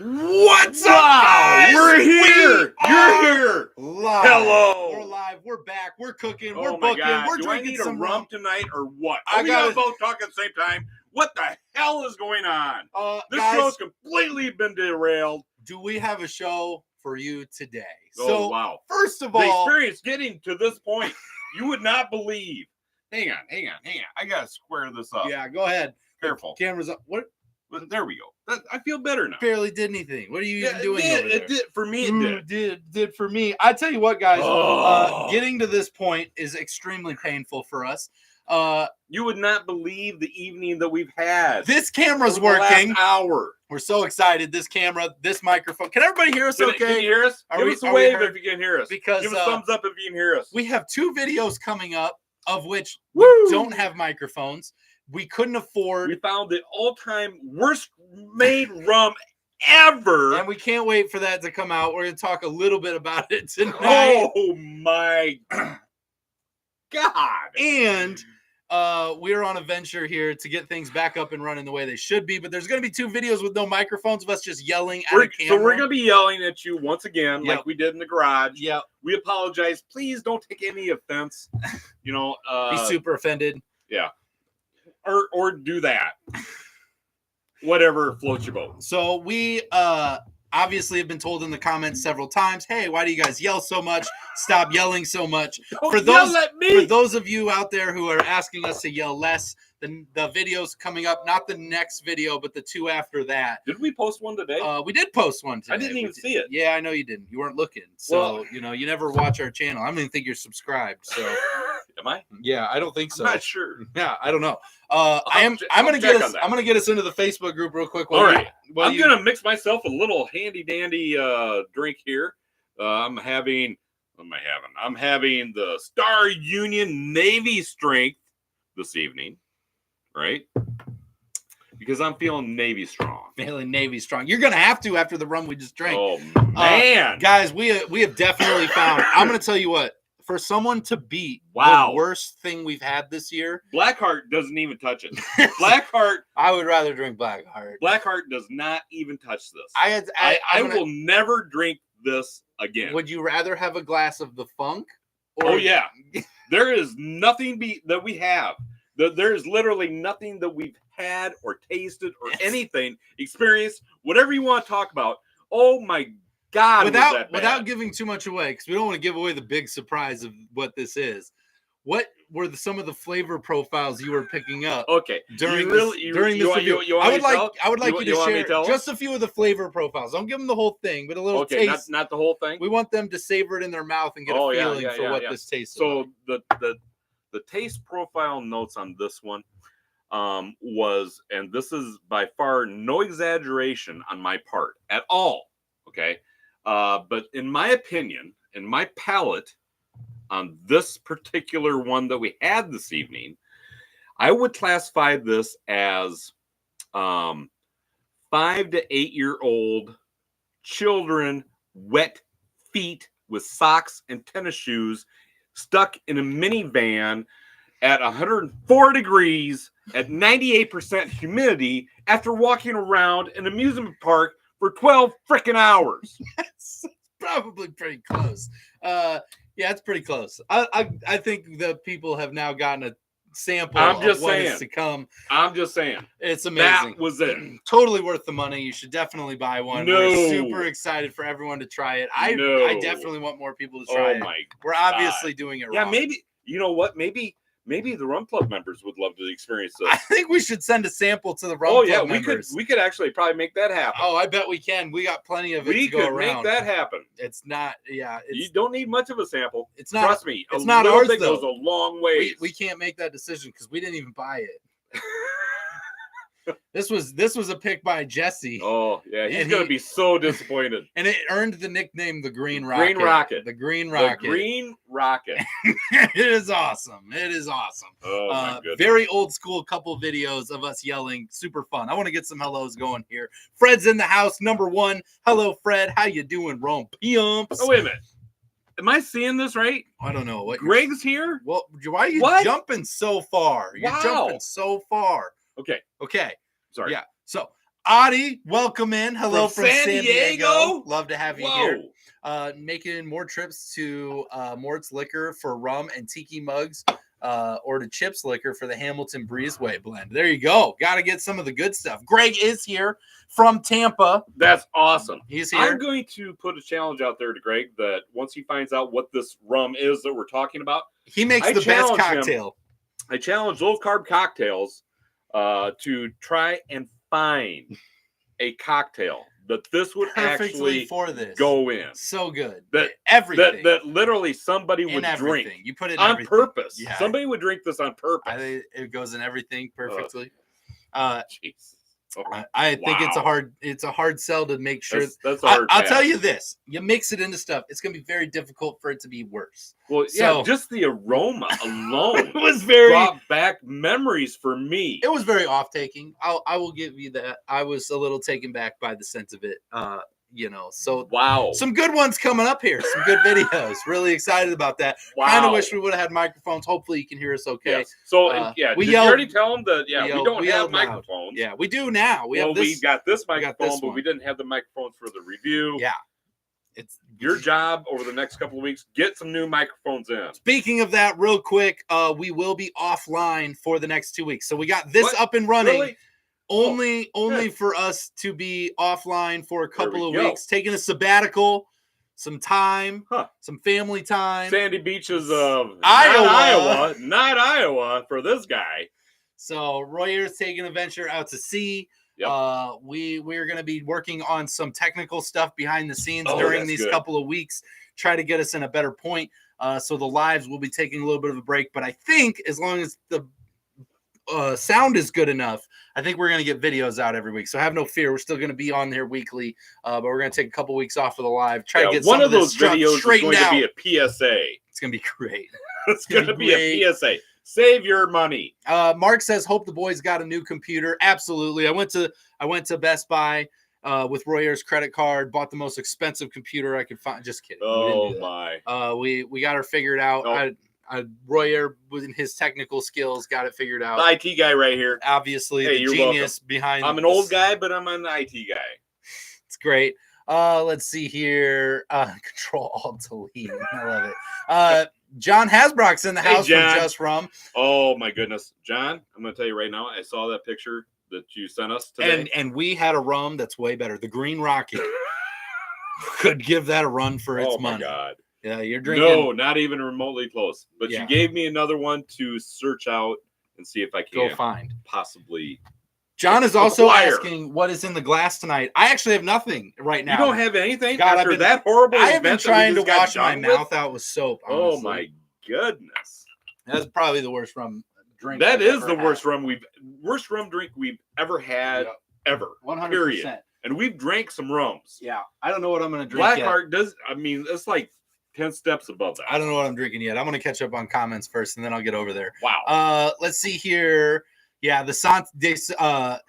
What's up, guys? We're here. You're here. Live. Hello. We're live. We're back. We're cooking. Oh We're my booking. God. We're Do I drinking need some a rum tonight or what? I We gotta- gotta both talk at the same time. What the hell is going on? This guys, show's completely been derailed. do we have a show for you today? Oh, So, wow. first of The all, experience getting to this point, you would not believe. Hang on. I gotta square this up. yeah, go ahead. Careful. Camera's up. What? But there we go. I feel better now. Barely did anything. What are you even doing over there? It did. For me, it Ooh, did. did for me. I tell you what, guys. Oh. Getting to this point is extremely painful for us. You would not believe the evening that we've had. This camera's over the working. last hour. We're so excited. This camera, this microphone. Can everybody hear us? Okay. Can you hear us? Give us a wave if you can hear us. Because give us a thumbs up if you can hear us. We have 2 videos coming up, of which Woo! we don't have microphones. We couldn't afford. We found the all-time worst made rum ever. And we can't wait for that to come out. We're going to talk a little bit about it tonight. Oh my God. And we're on a venture here to get things back up and running the way they should be. But there's going to be 2 videos with no microphones of us just yelling at a camera. So we're going to be yelling at you once again, Yep. like we did in the garage. Yeah. We apologize. Please don't take any offense. Be super offended. Yeah. Or do that. Whatever floats your boat. So we obviously have been told in the comments several times, hey, why do you guys yell so much? Stop yelling so much. For those of you out there who are asking us to yell less, the videos coming up, not the next video, but the 2 after that. Did we post one today? We did post one today. I didn't even see it. Yeah, I know you didn't. You weren't looking. So, you never watch our channel. I don't even think you're subscribed. So am I? Yeah, I don't think so. I'm not sure. Yeah, I don't know. I'm gonna get us into the Facebook group real quick. All right. I'm gonna mix myself a little handy dandy drink here. I'm having the Star Union Navy Strength this evening, right? Because I'm feeling Navy strong. Feeling Navy strong. You're gonna have to after the rum we just drank. Oh man, guys, we have definitely found. I'm gonna tell you what. For someone to beat the worst thing we've had this year, Blackheart doesn't even touch it. Blackheart, I would rather drink Blackheart. Blackheart does not even touch this. I will never drink this again. Would you rather have a glass of the Funk? Oh yeah, there is nothing that we have. There is literally nothing that we've had or tasted or anything experienced. Whatever you want to talk about. Oh my God, without giving too much away, because we don't want to give away the big surprise of what this is. What were some of the flavor profiles you were picking up? Okay, during this review? I would like you to share just a few of the flavor profiles. Don't give them the whole thing, but a little taste. Not the whole thing. We want them to savor it in their mouth and get a feeling for what this tastes. So like. the taste profile notes on this one was, and this is by far no exaggeration on my part at all. Okay. But in my opinion, in my palate on this particular one that we had this evening, I would classify this as 5 to 8 year old children, wet feet with socks and tennis shoes, stuck in a minivan at 104 degrees at 98% humidity after walking around an amusement park for 12 freaking hours. That's probably pretty close. Yeah, it's pretty close. I think the people have now gotten a sample of what is to come. I'm just saying. It's amazing. That was it. Totally worth the money. You should definitely buy one. No. We're super excited for everyone to try it. I definitely want more people to try it. We're obviously doing it wrong. Yeah, maybe, you know what? Maybe the Rum Club members would love to experience this. I think we should send a sample to the Rum Club members. we could actually probably make that happen. Oh, I bet we can. We got plenty of it to go around. We could make that happen. It's not, you don't need much of a sample. It's not. Trust me. It's not ours, though. Goes a long way. We can't make that decision because we didn't even buy it. This was a pick by Jesse. Oh yeah, he's gonna be so disappointed. And it earned the nickname the Green Rocket. Green Rocket. The Green Rocket. The Green Rocket. It is awesome. It is awesome. Oh my goodness. Very old school couple videos of us yelling. Super fun. I want to get some hellos going here. Fred's in the house. Number 1. Hello, Fred. How you doing, Rome Pumps? Oh wait a minute. Am I seeing this right? I don't know. What Greg's here? Well, why are you jumping so far? You're jumping so far. Okay. Okay. Sorry. Yeah. So Adi, welcome in. Hello from San Diego. Love to have you here. Making more trips to Mort's Liquor for rum and tiki mugs, or to Chips Liquor for the Hamilton Breezeway blend. There you go. Got to get some of the good stuff. Greg is here from Tampa. That's awesome. He's here. I'm going to put a challenge out there to Greg that once he finds out what this rum is that we're talking about, he makes the best cocktail. I challenge Low Carb Cocktails to try and find a cocktail that this would actually go in. So good. That everything. That literally somebody would drink. You put it in on everything. Purpose. Yeah. Somebody would drink this on purpose. I think it goes in everything perfectly. Jeez. I think it's a hard sell to make sure. That's a hard I'll tell you this: you mix it into stuff, it's gonna be very difficult for it to be worse. Well, yeah, just the aroma alone brought back memories for me. It was very off-taking. I will give you that. I was a little taken back by the sense of it. So wow, some good ones coming up here. Some good videos. Really excited about that. Wow. Kind of wish we would have had microphones. Hopefully you can hear us okay. Yes. So did you already tell them that? Yeah, we don't have microphones. Yeah, we do now. We got this microphone, but we didn't have the microphones for the review. Yeah. It's your job over the next couple of weeks. Get some new microphones in. Speaking of that, real quick, we will be offline for the next 2 weeks. So we got this up and running. Really? Only for us to be offline for a couple of weeks, taking a sabbatical, some time, some family time. Sandy beaches of Iowa, not Iowa for this guy. So Royer's taking a venture out to sea. Yep. We're going to be working on some technical stuff behind the scenes during these couple of weeks, try to get us in a better point. So the lives will be taking a little bit of a break, but I think as long as the sound is good enough, I think we're going to get videos out every week. So have no fear. We're still going to be on there weekly, but we're going to take a couple weeks off of the live. Try to get one of those videos is going to be a PSA. It's going to be great. It's going to be a PSA. Save your money. Mark says, hope the boys got a new computer. Absolutely. I went to Best Buy with Royer's credit card, bought the most expensive computer I could find. Just kidding. Oh my. We got her figured out. Royer, with his technical skills, got it figured out. The IT guy right here. Obviously, the genius behind. I'm an old guy, but I'm an IT guy. It's great. Let's see here. Control Alt Delete. I love it. John Hasbrock's in the house from Just Rum. Oh my goodness, John! I'm going to tell you right now. I saw that picture that you sent us today, and we had a rum that's way better. The Green Rocket could give that a run for its money. Oh my God! Yeah, you're drinking. No, not even remotely close. But you gave me another one to search out and see if I can go find possibly. John is also asking what is in the glass tonight. I actually have nothing right now. You don't have anything? God, after that horrible I have been trying to wash my mouth out with soap. Honestly. Oh my goodness. That's probably the worst rum drink. That is the worst rum drink we've ever had, ever. 100%. Period. And we've drank some rums. Yeah. I don't know what I'm going to drink Blackheart it's like 10 steps above that. I don't know what I'm drinking yet. I'm going to catch up on comments first, and then I'll get over there. Wow. Let's see here. Yeah,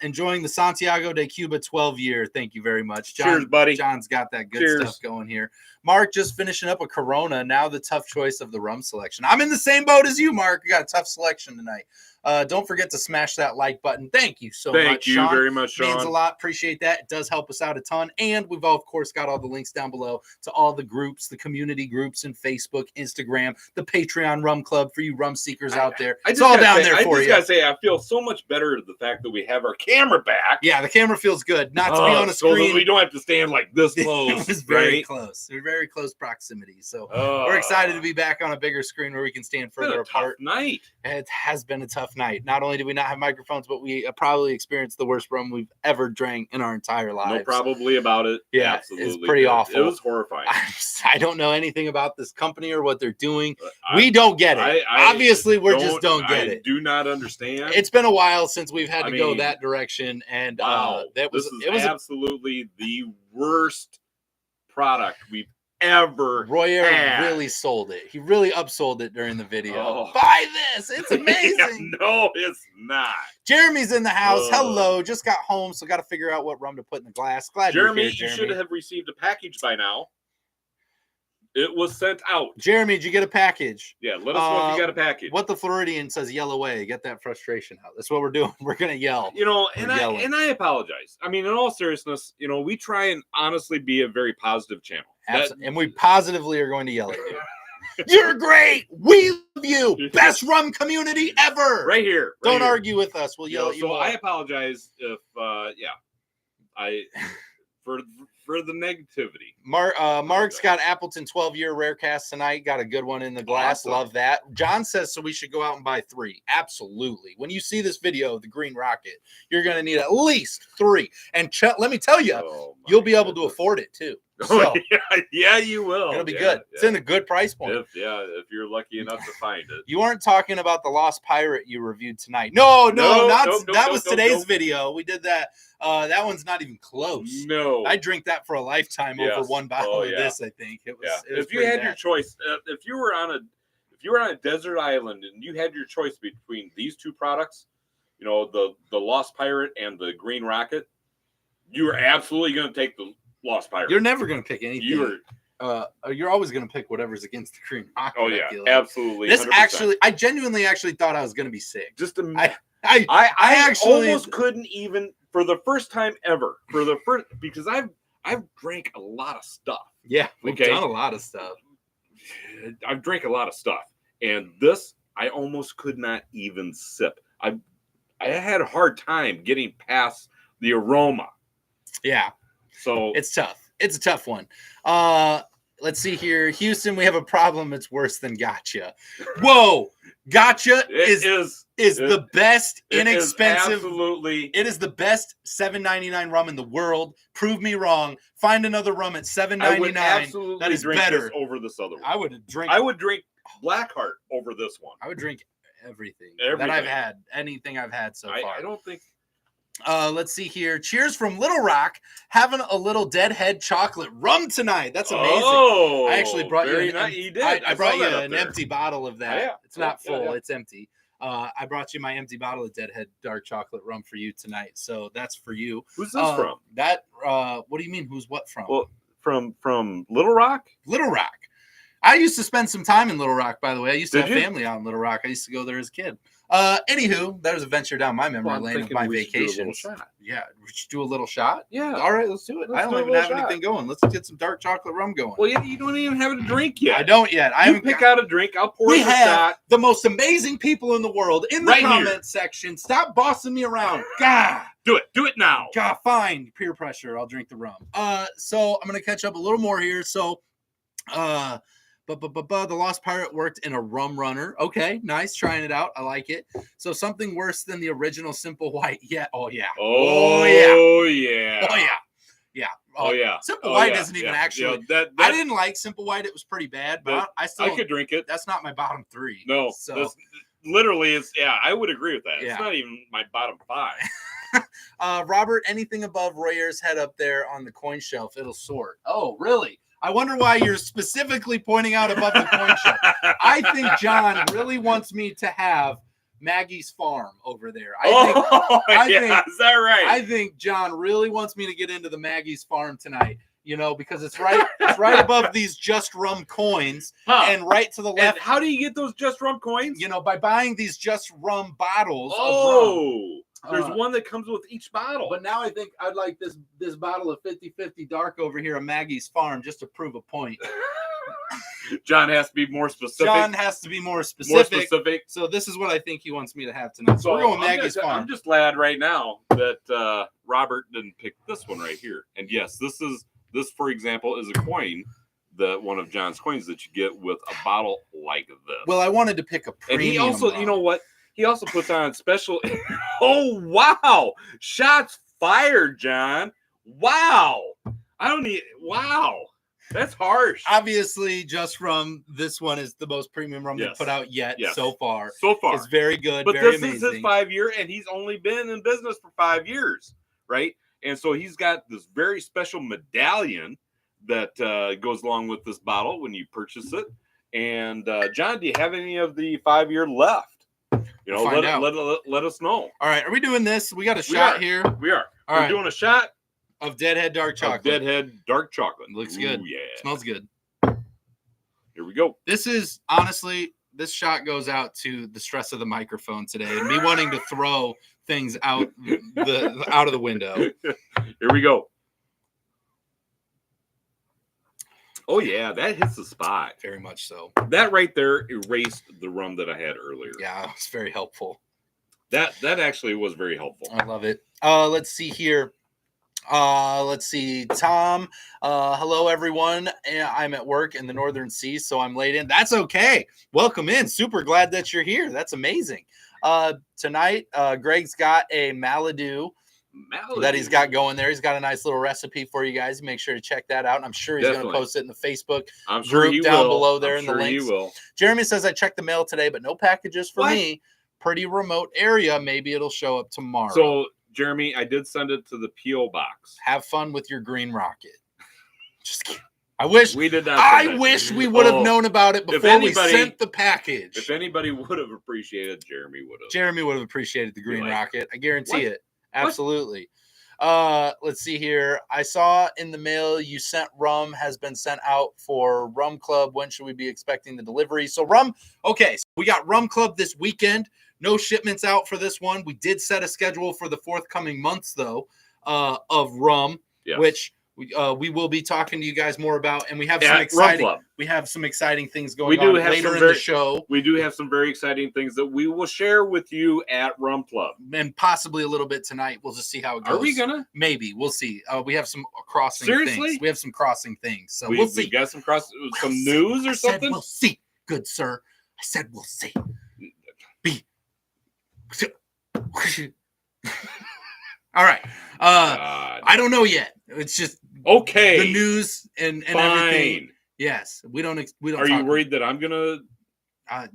enjoying the Santiago de Cuba 12 year. Thank you very much. John, cheers, buddy. John's got that good stuff going here. Mark just finishing up a Corona. Now the tough choice of the rum selection. I'm in the same boat as you, Mark. We got a tough selection tonight. Don't forget to smash that like button. Thank you so much, Sean. Thank you very much, Sean. Means a lot. Appreciate that. It does help us out a ton. And we've, of course, got all the links down below to all the groups, the community groups in Facebook, Instagram, the Patreon Rum Club for you rum seekers out there. It's all down there for you. I just got to say, I feel so much better the fact that we have our camera back. Yeah, the camera feels good. Not to be on a screen. So that we don't have to stand like this close. It was very close. We're very close proximity. So we're excited to be back on a bigger screen where we can stand further apart. Night. It has been a tough night. Not only did we not have microphones, but we probably experienced the worst rum we've ever drank in our entire lives. No probably about it. Yeah, absolutely. It's pretty awful. It was horrifying. I don't know anything about this company or what they're doing. We don't get it. Obviously, we just don't get it. I do not understand. It's been a while since we've had to go that direction, and it was absolutely the worst product we've ever had. Really sold it. He really upsold it during the video. Buy this. It's amazing. No, it's not. Jeremy's in the house. Hello. Just got home, so got to figure out what rum to put in the glass. Glad Jeremy, you're here, Jeremy. You should have received a package by now. It was sent out. Jeremy, did you get a package? Yeah, let us know if you got a package. What the Floridian says, yell away. Get that frustration out. That's what we're doing. We're going to yell. I apologize. I mean, in all seriousness, we try and honestly be a very positive channel. And we positively are going to yell at you. You're great. We love you. Best rum community ever. Right here. Don't argue with us. We'll yell at you. So I apologize if, for the negativity. Mark's got Appleton 12-year rare cast tonight. Got a good one in the glass. Awesome. Love that. John says so we should go out and buy 3. Absolutely. When you see this video of the Green Rocket, you're going to need at least 3. And let me tell you, you'll be able to afford it too. So, yeah, you will. It'll be good. It's in a good price point. If you're lucky enough to find it. You aren't talking about the Lost Pirate you reviewed tonight. No, that was today's video. We did that. That one's not even close. No, I drink that for a lifetime over one bottle of this. I think it was. Yeah. If you had your choice, if you were on a desert island and you had your choice between these 2 products, the Lost Pirate and the Green Rocket, you are absolutely going to take the Lost Pirate. You're never going to pick anything. You're always going to pick whatever's against the Green Rocket. Oh yeah, absolutely. This 100%. I genuinely thought I was going to be sick. I almost couldn't even for the first time ever because I've drank a lot of stuff. Yeah, we've done a lot of stuff. I've drank a lot of stuff, and this I almost could not even sip. I had a hard time getting past the aroma. Yeah. So it's tough. It's a tough one. Let's see here. Houston, we have a problem. It's worse than Gotcha. Whoa. Gotcha is the best inexpensive. Absolutely. It is the best $7.99 rum in the world. Prove me wrong. Find another rum at $7.99 that is better over this other one. I would drink Blackheart over this one. I would drink everything that I've had. Anything I've had so far. I don't think. Let's see here. Cheers from Little Rock. Having a little Deadhead chocolate rum tonight. That's amazing. Oh, I actually brought you I brought you an there. Empty bottle of that. Yeah. It's not full. It's empty. I brought you my empty bottle of Deadhead dark chocolate rum for you tonight. So that's for you. Who's this from? What do you mean? Who's what from? Well, from Little Rock? Little Rock. I used to spend some time in Little Rock, by the way. I used to have family out in Little Rock. I used to go there as a kid. Anywho, that was a venture down my memory lane of my vacations. Yeah, we should do a little shot. Yeah, all right, let's do it. I don't even have anything going. Let's get some dark chocolate rum going. Well, you don't even have a drink yet. I don't yet. You pick out a drink. I'll pour. We have the most amazing people in the world in the comment section. Stop bossing me around. God, do it now. God, fine. Peer pressure. I'll drink the rum. So I'm gonna catch up a little more here. So, the Lost Pirate worked in a rum runner. Okay, nice. Trying it out. I like it. So something worse than the original Simple White. Yeah. Oh, yeah. Oh, yeah. Simple White isn't even actually. I didn't like Simple White. It was pretty bad, but I could drink it. That's not my bottom 3. No. So literally is. Yeah, I would agree with that. Yeah. It's not even my bottom 5. Robert, anything above Royer's head up there on the coin shelf, it'll sort. Oh, really? I wonder why you're specifically pointing out above the coin shelf. I think John really wants me to have Maggie's Farm over there. Is that right? I think John really wants me to get into the Maggie's Farm tonight. Because it's right above these Just Rum coins, and right to the left. And how do you get those Just Rum coins? By buying these Just Rum bottles. Oh. Of rum. There's one that comes with each bottle. But now I think I'd like this bottle of 50/50 dark over here at Maggie's Farm just to prove a point. John has to be more specific. More specific. So this is what I think he wants me to have tonight. So we're going Maggie's Farm. I'm just glad right now that Robert didn't pick this one right here. And yes, this, for example, is a coin. One of John's coins that you get with a bottle like this. Well, I wanted to pick a premium. And he also, you know what? He also puts on special. Oh, wow. Shots fired, John. Wow. Wow. That's harsh. Obviously, Just Rum, this one is the most premium rum they've put out yet so far. It's very good. But very this is his 5-year, and he's only been in business for 5 years, right? And so he's got this very special medallion that goes along with this bottle when you purchase it. And John, do you have any of the 5-year left? Let us know. All right, are we doing this? We got a shot here. We are. We're doing a shot of Deadhead dark chocolate. Deadhead dark chocolate. Looks good. Yeah. Smells good. Here we go. This is honestly, this shot goes out to the stress of the microphone today and me wanting to throw things out out of the window. Here we go. Oh yeah, that hits the spot. Very much so. That right there erased the rum that I had earlier. Yeah, it's very helpful. That actually was very helpful. I love it. Let's see here. Let's see. Tom, hello everyone. I'm at work in the Northern Seas, so I'm late in. That's okay. Welcome in. Super glad that you're here. That's amazing. Tonight, Greg's got a Malibu that he's got going there. He's got a nice little recipe for you guys. Make sure to check that out. And I'm sure he's going to post it in the Facebook group down below there in the links. Jeremy says, I checked the mail today, but no packages for me. Pretty remote area. Maybe it'll show up tomorrow. So, Jeremy, I did send it to the P.O. box. Have fun with your green rocket. Just kidding. I wish we did not. I wish we would have known about it before we sent the package. If anybody would have appreciated, Jeremy would have. Jeremy would have appreciated the green rocket. I guarantee it. Absolutely. Let's see here. I saw in the mail you sent rum has been sent out for Rum Club. When should we be expecting the delivery? So rum. Okay, so we got Rum Club this weekend. No shipments out for this one. We did set a schedule for the forthcoming months though of rum, which we will be talking to you guys more about, and we have some exciting things going on later in the show. We do have some very exciting things that we will share with you at Rum Club, and possibly a little bit tonight. We'll just see how it goes. Are we gonna? Maybe we'll see. We have some crossing. Seriously, things. We have some crossing things, so we'll see. We got some news or something. We'll see, good sir. I said we'll see. All right. I don't know yet. It's just okay. The news and everything. Yes, we don't. Are you worried that I'm gonna?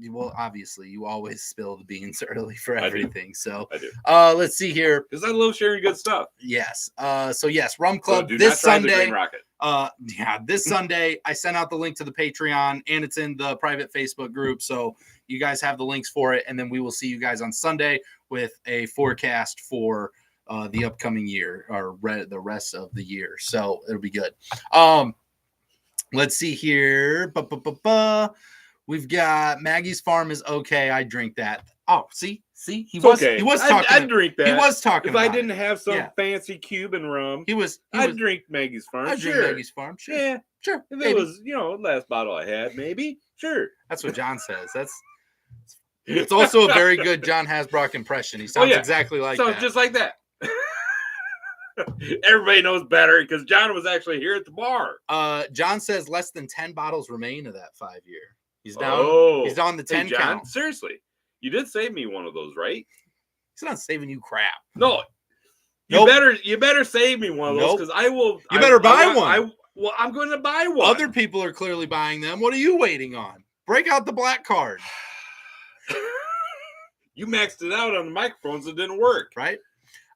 Well, obviously, you always spill the beans early for everything. So I do. Let's see here. Because I love sharing good stuff. Yes. So yes, Rum Club this Sunday. This Sunday I sent out the link to the Patreon and it's in the private Facebook group. So you guys have the links for it, and then we will see you guys on Sunday with a forecast for the upcoming year or the rest of the year. So it'll be good. Let's see here. We've got Maggie's Farm is okay. I drink that. Oh, see, he was talking. I'd drink that. He was talking. If I didn't have some fancy Cuban rum, I'd drink Maggie's Farm. I'd drink Maggie's Farm. Sure. Yeah, sure. If it was, last bottle I had, maybe. Sure. That's what John says. It's also a very good John Hasbrock impression. He sounds exactly like that. Just like that. Everybody knows better because John was actually here at the bar. John says less than 10 bottles remain of that 5-year. He's down. He's on the 10 John, count. Seriously, you did save me one of those, right? He's not saving you crap. No, you better save me one of those because I will. You better buy one. I'm going to buy one. Other people are clearly buying them. What are you waiting on? Break out the black card. You maxed it out on the microphones. It didn't work, right?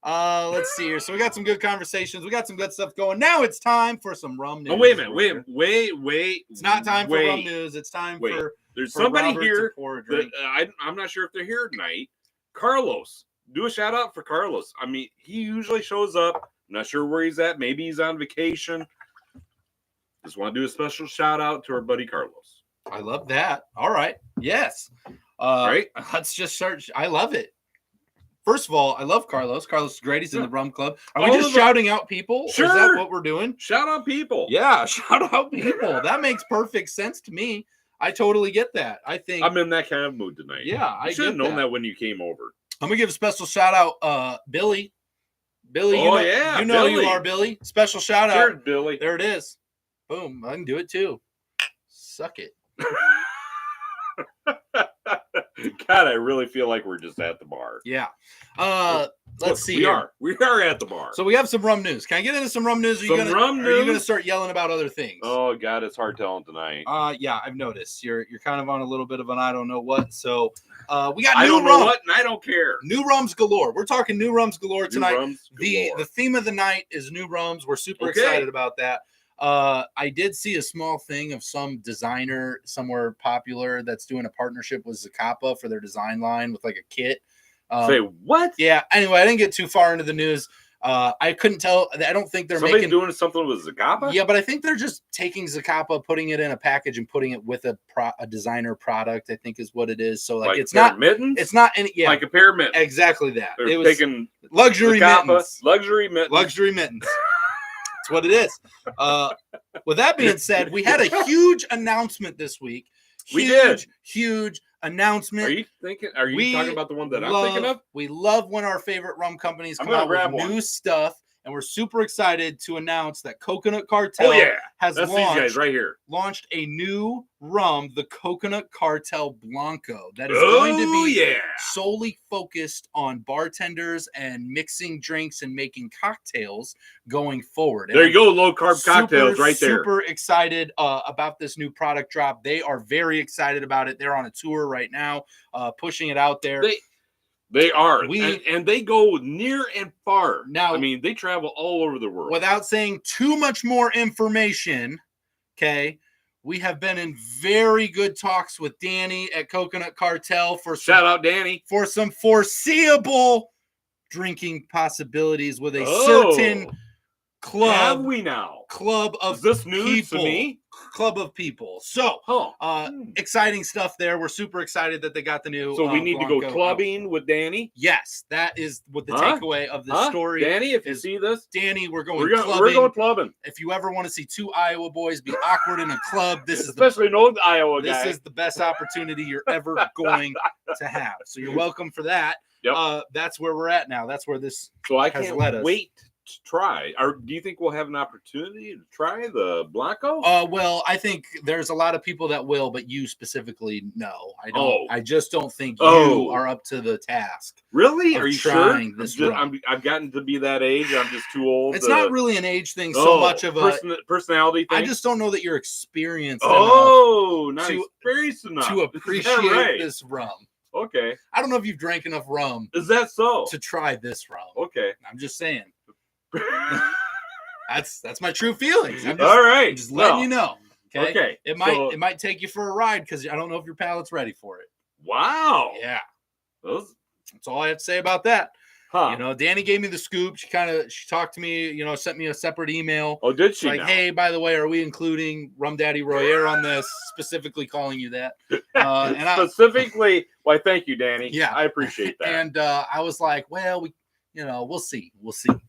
Let's see here. So we got some good conversations. We got some good stuff going. Now it's time for some rum news. Oh, wait a minute. Wait. It's not time for rum news. It's time for There's somebody here that I'm not sure if they're here tonight. Carlos. Do a shout out for Carlos. I mean, he usually shows up. I'm not sure where he's at. Maybe he's on vacation. Just want to do a special shout out to our buddy Carlos. I love that. All right. Yes. Right. Let's just search. I love it. First of all, I love Carlos. Carlos is great. He's in the Rum Club. Are we just shouting out people? Sure. Is that what we're doing? Shout out people. Yeah, shout out people. That makes perfect sense to me. I totally get that. I think I'm in that kind of mood tonight. Yeah, I should have known that when you came over. I'm gonna give a special shout out, Billy. Billy, you know you are Billy. Special shout out. Sure, Billy. There it is. Boom. I can do it too. Suck it. God, I really feel like we're just at the bar. Yeah. Let's see. We are at the bar. So we have some rum news. Can I get into some rum news? Are you gonna start yelling about other things? Oh God, it's hard telling tonight. Yeah, I've noticed. You're kind of on a little bit of an I don't know what. So we got I new don't rum. know what, and I don't care. New rums galore. We're talking new rums galore tonight. New rums galore. The theme of the night is new rums. We're super excited about that. I did see a small thing of some designer somewhere popular that's doing a partnership with Zacapa for their design line with like a kit. Say what? Yeah. Anyway, I didn't get too far into the news. I couldn't tell. I don't think they're Somebody's making doing something with Zacapa. Yeah, but I think they're just taking Zacapa, putting it in a package, and putting it with a designer product. I think is what it is. So like it's not mittens. It's not any. Yeah, like a pair of mittens. Exactly that. They're it was taking luxury Zacapa, mittens. luxury mittens. Luxury mittens. That's what it is. With that being said, we had a huge announcement this week. Huge announcement. Are you talking about the one that I'm thinking of? We love when our favorite rum companies come out with new stuff, and we're super excited to announce that Coconut Cartel has That's these guys right here. launched a new rum, the Coconut Cartel Blanco, that is going to be solely focused on bartenders and mixing drinks and making cocktails going forward. There you go, low-carb cocktails right there. Super excited about this new product drop. They are very excited about it. They're on a tour right now, pushing it out there. They are, and they go near and far. Now, I mean, they travel all over the world. Without saying too much more information, okay, we have been in very good talks with Danny at Coconut Cartel shout out Danny for some foreseeable drinking possibilities with a certain club. Have we now? Club of Is this news people. to me? Club of people. So, exciting stuff there. We're super excited that they got the new. So we need to go clubbing with Danny. Yes, that is what the takeaway of this story. Danny, if you see this, Danny, we're going clubbing. We're going clubbing. If you ever want to see two Iowa boys be awkward in a club, this is especially an old Iowa guy. This is the best opportunity you're ever going to have. So you're welcome for that. Yep. That's where we're at now. That's where this. So I can't wait to try. Or do you think we'll have an opportunity to try the Blanco? Well, I think there's a lot of people that will, but you specifically, no. I don't. I just don't think you are up to the task. Really? Are you sure? This I've gotten to be that age. I'm just too old. It's not really an age thing so much of a personality thing. I just don't know that you're experienced enough to appreciate this rum. Okay. I don't know if you've drank enough rum. Is that so? To try this rum. Okay. I'm just saying. That's my true feelings. I'm just letting you know. Okay. It might take you for a ride because I don't know if your palate's ready for it. Wow. Yeah. That's all I have to say about that. Huh. You know, Danny gave me the scoop. She talked to me, you know, sent me a separate email. Oh, did she? Like, hey, by the way, are we including Rum Daddy Royer on this? Specifically calling you that. Specifically, why, thank you, Danny. Yeah. I appreciate that. And I was like, well, we'll see.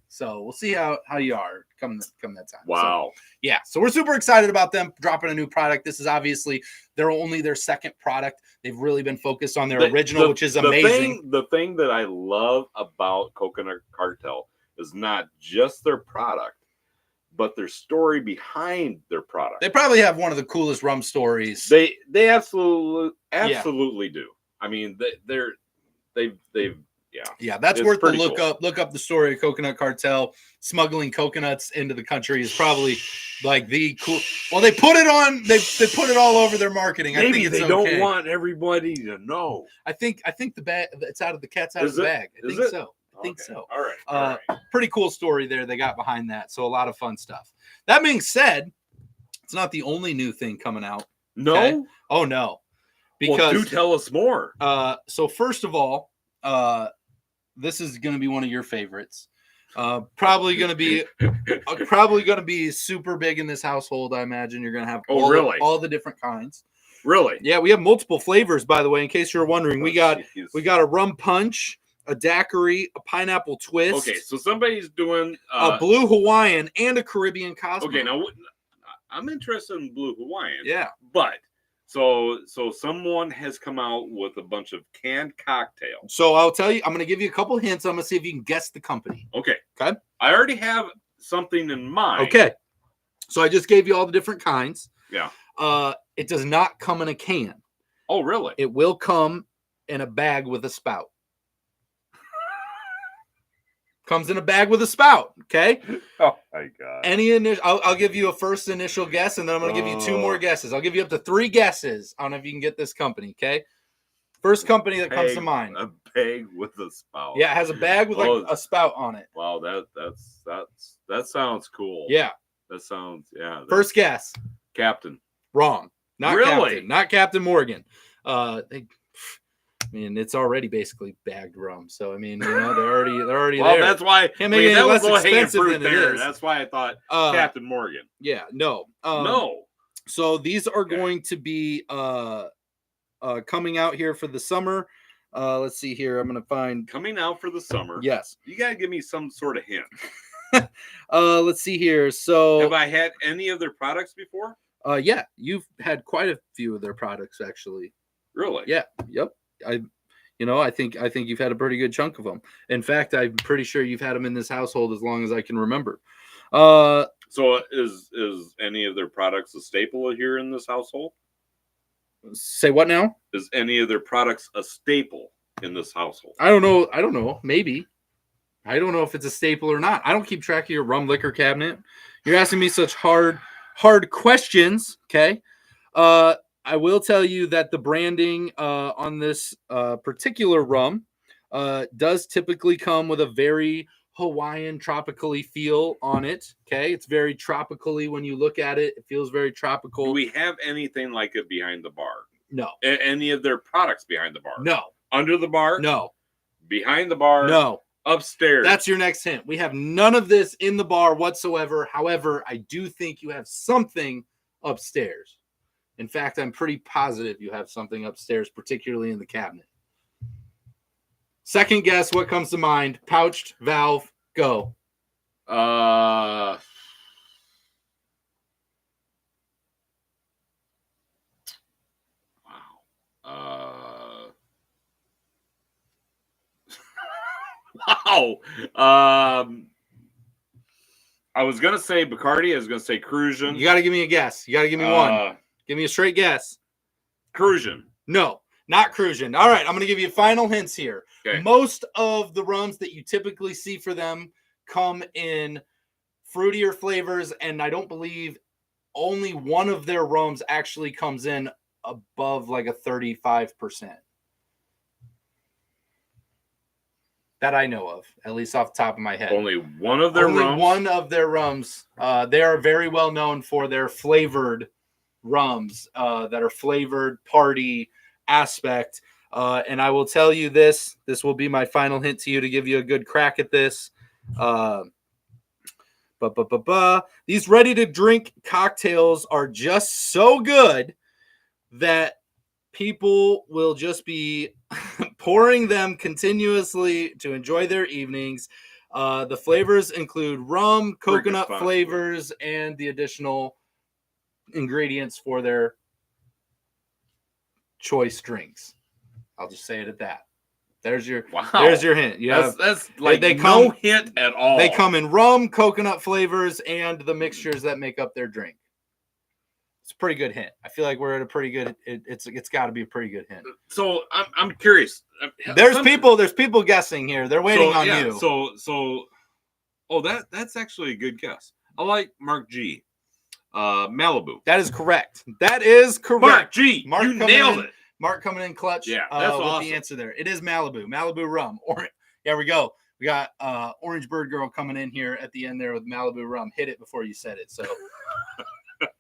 So we'll see how you are come that time. Wow. So, so we're super excited about them dropping a new product. This is obviously their second product. They've really been focused on their original, which is amazing. The thing that I love about Coconut Cartel is not just their product, but their story behind their product. They probably have one of the coolest rum stories. They absolutely do. I mean, they've Yeah, that's worth the look up. Look up the story of Coconut Cartel. Smuggling coconuts into the country is probably like the cool. Well, they put it on. They put it all over their marketing. Maybe I think they don't want everybody to know. I think the bag. It's out of the cat's out of the bag. I think so. I think so. All right. Pretty cool story there they got behind that. So a lot of fun stuff. That being said, it's not the only new thing coming out. No. Okay? Oh no. Because do tell us more. So first of all, this is going to be one of your favorites. Probably going to be super big in this household. I imagine you're going to have all the different kinds. Really? Yeah, we have multiple flavors, by the way. In case you're wondering, we got a rum punch, a daiquiri, a pineapple twist. Okay, so somebody's doing a blue Hawaiian and a Caribbean Cosmo. Okay, now I'm interested in blue Hawaiian. Yeah, but. So someone has come out with a bunch of canned cocktails. So I'll tell you, I'm going to give you a couple hints. I'm going to see if you can guess the company. Okay. Okay. I already have something in mind. Okay. So I just gave you all the different kinds. Yeah. It does not come in a can. Oh, really? It will come in a bag with a spout. Comes in a bag with a spout. Okay. Oh my God. I'll give you a first initial guess, and then I'm going to give you two more guesses. I'll give you up to 3 guesses on if you can get this company. Okay. First company that comes to mind. A bag with a spout. Yeah, it has a bag with a spout on it. Wow, that sounds cool. Yeah. That sounds First guess. Captain. Wrong. Not really? Captain. Not Captain Morgan. I mean, it's already basically bagged rum. So I mean, they're already well, there. that's why. Can't make it any that less was low hanging expensive fruit than it there. is. That's why I thought Captain Morgan. Yeah, no. No. So these are going to be coming out here for the summer. Let's see here. I'm going to find coming out for the summer. Yes. You got to give me some sort of hint. Let's see here. So have I had any of their products before? Yeah, you've had quite a few of their products actually. Really? Yeah. Yep. I think you've had a pretty good chunk of them. In fact, I'm pretty sure you've had them in this household as long as I can remember. So is any of their products a staple here in this household? Say what now? Is any of their products a staple in this household? I don't know. Maybe. I don't know if it's a staple or not. I don't keep track of your rum liquor cabinet. You're asking me such hard questions. Okay. I will tell you that the branding on this particular rum does typically come with a very Hawaiian tropically feel on it. Okay. It's very tropically when you look at it. It feels very tropical. Do we have anything like it behind the bar? No. Any of their products behind the bar? No. Under the bar? No. Behind the bar? No. Upstairs? That's your next hint. We have none of this in the bar whatsoever. However, I do think you have something upstairs. In fact, I'm pretty positive you have something upstairs, particularly in the cabinet. Second guess, what comes to mind? Pouched, valve, go. Wow. Wow. I was going to say Bacardi. I was going to say Cruisin'. You got to give me a guess. You got to give me one. Give me a straight guess. Cruisin'. No, not Cruisin'. All right, I'm going to give you final hints here. Okay. Most of the rums that you typically see for them come in fruitier flavors, and I don't believe only one of their rums actually comes in above like a 35%. That I know of, at least off the top of my head. Only one of their rums? One of their rums. They are very well known for their flavored rums that are flavored party aspect. And I will tell you this will be my final hint to you to give you a good crack at this. These ready-to-drink cocktails are just so good that people will just be pouring them continuously to enjoy their evenings. The flavors include rum, coconut flavors, and the additional ingredients for their choice drinks. I'll just say it at that. There's your hint. That's like no hint at all. They come in rum, coconut flavors, and the mixtures that make up their drink. It's a pretty good hint. I feel like we're at a pretty good. It's got to be a pretty good hint. So I'm curious. There's people guessing here. They're waiting on you. That's actually a good guess. I like Mark G. Malibu. That is correct. Mark G. You nailed it. Mark coming in clutch. Yeah, that's awesome. With the answer there. It is Malibu. Malibu rum. There we go. We got Orange Bird Girl coming in here at the end there with Malibu rum. Hit it before you said it. So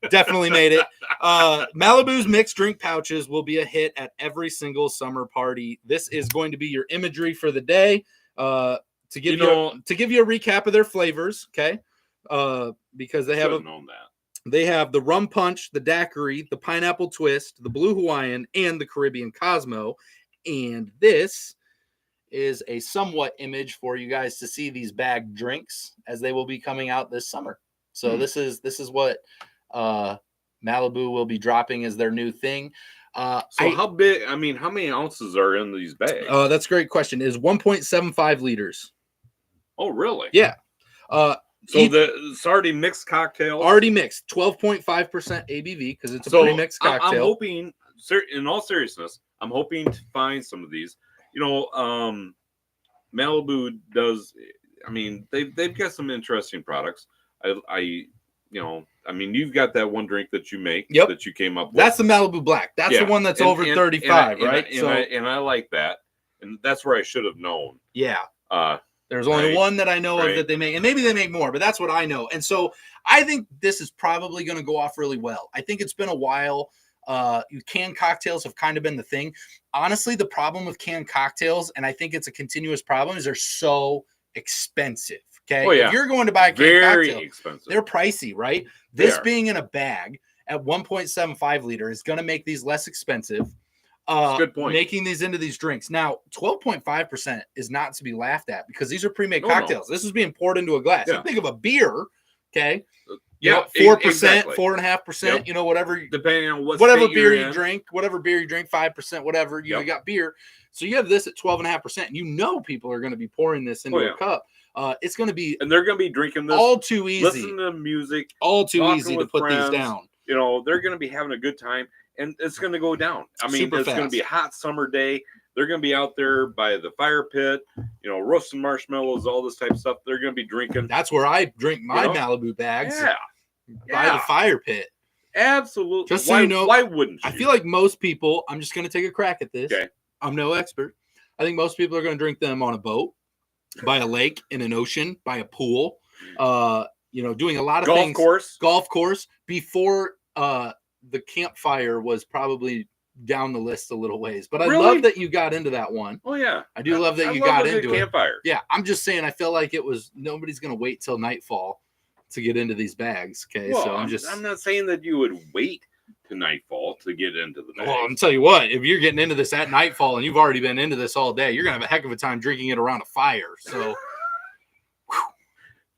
definitely made it. Malibu's mixed drink pouches will be a hit at every single summer party. This is going to be your imagery for the day. To give you a recap of their flavors, okay? Because they have known that. They have the rum punch, the daiquiri, the pineapple twist, the blue Hawaiian, and the Caribbean Cosmo. And this is a somewhat image for you guys to see these bagged drinks as they will be coming out this summer. So this is what Malibu will be dropping as their new thing. How big? I mean, how many ounces are in these bags? That's a great question. It is 1.75 liters. Oh, really? Yeah. It's already mixed cocktails? Already mixed. 12.5% ABV because it's a pre-mixed cocktail. I'm hoping, in all seriousness, I'm hoping to find some of these. Malibu does, I mean, they've got some interesting products. You've got that one drink that you make that you came up with. That's the Malibu Black. That's the one that's over 35, right? I like that. And that's where I should have known. Yeah. There's only one that I know of that they make, and maybe they make more, but that's what I know. And so I think this is probably going to go off really well. I think it's been a while Canned cocktails have kind of been the thing. Honestly, the problem with canned cocktails, and I think it's a continuous problem, is they're so expensive. Okay. Oh, yeah. If you're going to buy a canned Very cocktail, expensive. they're pricey, right? They This are. being in a bag at 1.75 liter is going to make these less expensive. That's a good point. Making these into these drinks. Now, 12.5% is not to be laughed at because these are pre-made cocktails. No. This is being poured into a glass. Yeah. You think of a beer, okay? Yeah, 4%, exactly. 4.5%, Yep. whatever. Depending on whatever beer you drink, 5%, whatever. You got beer. So you have this at 12.5%. And people are going to be pouring this into a cup. It's going to be, and they're going to be drinking this all too easy. Listen to music, all too easy to put friends, these down. They're going to be having a good time, and it's going to go down. I mean, Super it's going to be a hot summer day. They're going to be out there by the fire pit, roasting marshmallows, all this type of stuff. They're going to be drinking. That's where I drink my Malibu bags. Yeah. By the fire pit. Absolutely. Just so you know, why wouldn't you? I feel like most people, I'm just going to take a crack at this. Okay. I'm no expert. I think most people are going to drink them on a boat, by a lake, in an ocean, by a pool, doing a lot of things. Golf course. Before the campfire was probably down the list a little ways. But I love that you got into that one. Oh, yeah. I do love that you got into it. Campfire. Yeah, I'm just saying, I feel like nobody's going to wait till nightfall to get into these bags. Okay, well, so I'm not saying that you would wait to nightfall to get into the bag. Well, I'm tell you what, if you're getting into this at nightfall and you've already been into this all day, you're gonna have a heck of a time drinking it around a fire. So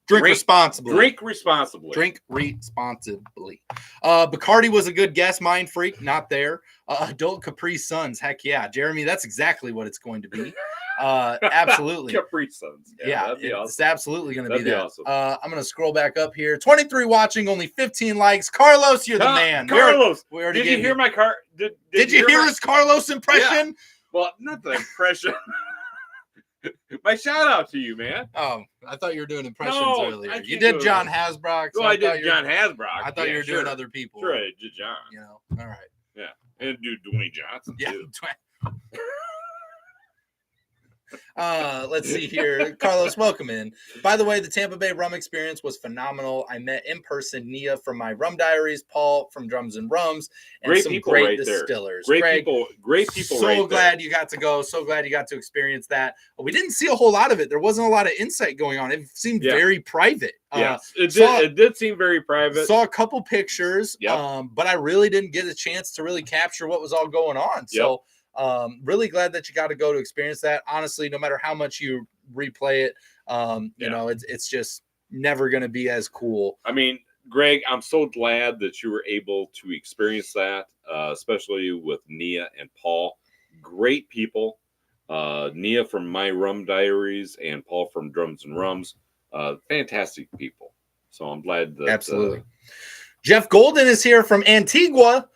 drink responsibly. Drink responsibly. Drink responsibly. Bacardi was a good guess. Mind Freak, not there. Adult Capri Suns. Heck yeah, Jeremy. That's exactly what it's going to be. Absolutely. Capri Suns. Yeah, that'd be awesome. It's absolutely going to be that. Awesome. I'm going to scroll back up here. 23 watching, only 15 likes. Carlos, you're the man. Carlos, we already did you hear my car? Did you hear his Carlos impression? Yeah. Well, not the impression. My shout out to you, man. Oh, I thought you were doing impressions earlier. You did John Hasbrock. So I did John Hasbrock. I thought you were doing other people. Sure, I did John. All right. Yeah, and do Dwayne Johnson too. Let's see here. Carlos, welcome in. By the way, the Tampa Bay rum experience was phenomenal. I met in person Nia from my Rum Diaries, Paul from Drums and Rums, and some great distillers. Great people. So glad you got to go. So glad you got to experience that. We didn't see a whole lot of it. There wasn't a lot of insight going on. It seemed very private. Yes, it did seem very private. Saw a couple pictures, but I really didn't get a chance to really capture what was all going on. So really glad that you got to go to experience that. Honestly, no matter how much you replay it, it's just never going to be as cool. I mean, Greg, I'm so glad that you were able to experience that, especially with Nia and Paul. Great people. Nia from My Rum Diaries and Paul from Drums and Rums. Fantastic people. So I'm glad that... Absolutely. Jeff Golden is here from Antigua.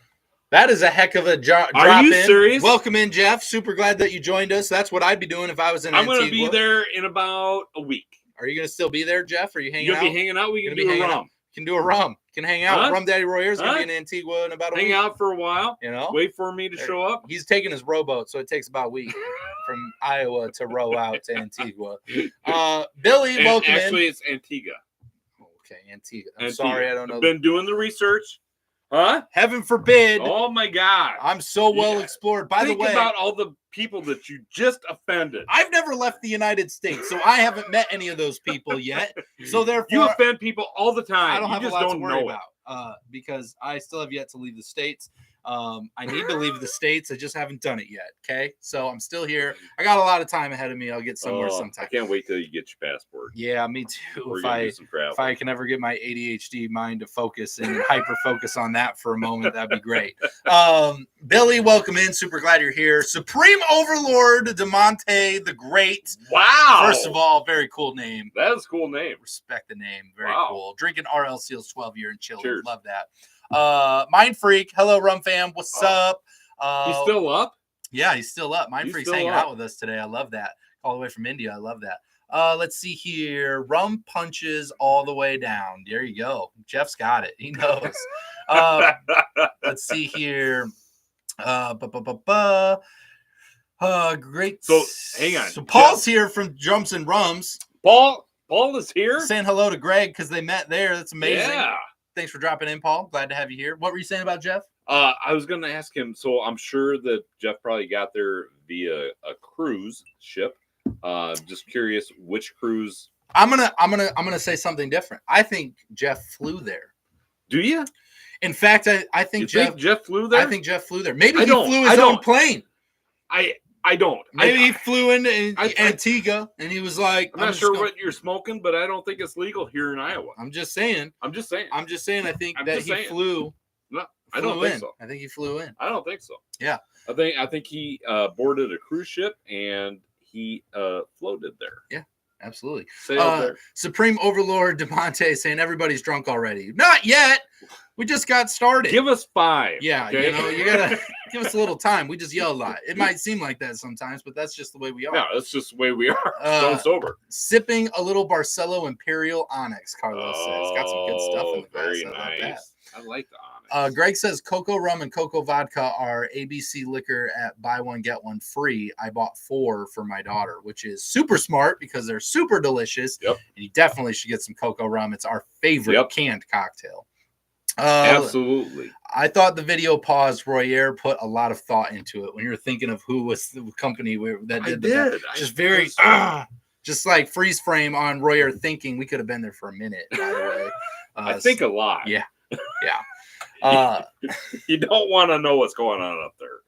That is a heck of a drop in. Are you serious? Welcome in, Jeff. Super glad that you joined us. That's what I'd be doing if I was in Antigua. I'm going to be there in about a week. Are you going to still be there, Jeff? Are you hanging out? You'll be hanging out? We can do a rum. Can do a rum. Can hang out. Rum Daddy Royer's going to be in Antigua in about a week. Hang out for a while. Wait for me to show up. He's taking his rowboat, so it takes about a week from Iowa to row out to Antigua. Billy, welcome in. Actually, it's Antigua. Okay, Antigua. I'm sorry, I don't know. I've been doing the research. Huh? Heaven forbid. Oh, my God. I'm so well explored. By the way, think about all the people that you just offended. I've never left the United States, so I haven't met any of those people yet. So therefore, you offend people all the time. I don't have a lot to worry about because I still have yet to leave the States. I need to leave the States. I just haven't done it yet. Okay. So I'm still here. I got a lot of time ahead of me. I'll get somewhere sometime. I can't wait till you get your passport. Yeah, me too. If I can ever get my ADHD mind to focus and hyper focus on that for a moment, that'd be great. Billy, welcome in. Super glad you're here. Supreme Overlord DeMonte the Great. Wow. First of all, very cool name. That is a cool name. Respect the name. Very cool. Drinking RL Seals 12 year and chilling. Cheers. Love that. Mind Freak, hello Rum fam, what's up? He's still up? Yeah, he's still up. Mind Freak's hanging out with us today. I love that. All the way from India. I love that. Let's see here. Rum punches all the way down. There you go. Jeff's got it. He knows. Let's see here. Great. So hang on. So Paul's here from Drums and Rums. Paul is here? Saying hello to Greg because they met there. That's amazing. Yeah. Thanks for dropping in, Paul. Glad to have you here. What were you saying about Jeff? I was going to ask him. So I'm sure that Jeff probably got there via a cruise ship. Just curious which cruise. I'm gonna say something different. I think Jeff flew there. Do you? In fact, I think Jeff flew there. I think Jeff flew there. Maybe he flew his own plane. I don't. Maybe he flew into Antigua and he was like, I'm not sure what you're smoking, but I don't think it's legal here in Iowa. I'm just saying. I think he flew. No, I don't think so. I think he flew in. I don't think so. Yeah. I think he boarded a cruise ship and he floated there. Yeah, absolutely. There. Supreme Overlord DeMonte saying everybody's drunk already. Not yet. We just got started. Give us 5. Yeah, okay? You gotta give us a little time. We just yell a lot. It might seem like that sometimes, but that's just the way we are. No, that's just the way we are. Stone sober. Sipping a little Barcelo Imperial Onyx, Carlos says. Got some good stuff in the glass. Very nice. I like the Onyx. Greg says Cocoa Rum and Cocoa Vodka are ABC liquor at buy one, get one free. I bought 4 for my daughter, which is super smart because they're super delicious. Yep. And you definitely should get some Cocoa Rum. It's our favorite canned cocktail. Absolutely. I thought the video pause, Royer put a lot of thought into it when you're thinking of who was the company that did that. Just very, just like freeze frame on Royer thinking we could have been there for a minute, by the way. I think a lot. Yeah. Yeah. You don't want to know what's going on up there.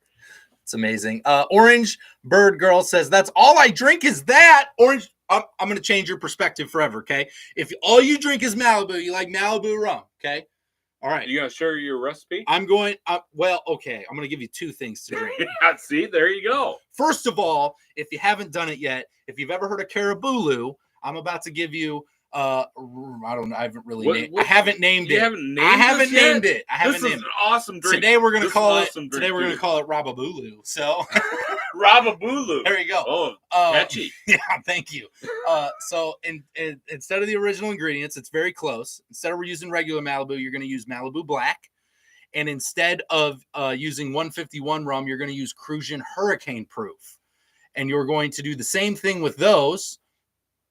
It's amazing. Orange Bird Girl says, that's all I drink is that. Orange, I'm going to change your perspective forever, okay? If all you drink is Malibu, you like Malibu rum, okay? All right. You going to share your recipe? I'm going, okay. I'm going to give you 2 things to drink. See, there you go. First of all, if you haven't done it yet, if you've ever heard of Carabulu, I'm about to give you, I don't know. I haven't really named it. I haven't named it. I haven't named it. This is an awesome drink. Today we're going to call it Rababulu. So Rababulu. There you go. Oh, catchy. Yeah, thank you. So instead of the original ingredients, it's very close. Instead of we're using regular Malibu, you're going to use Malibu Black. And instead of using 151 rum, you're going to use Crucian Hurricane Proof. And you're going to do the same thing with those.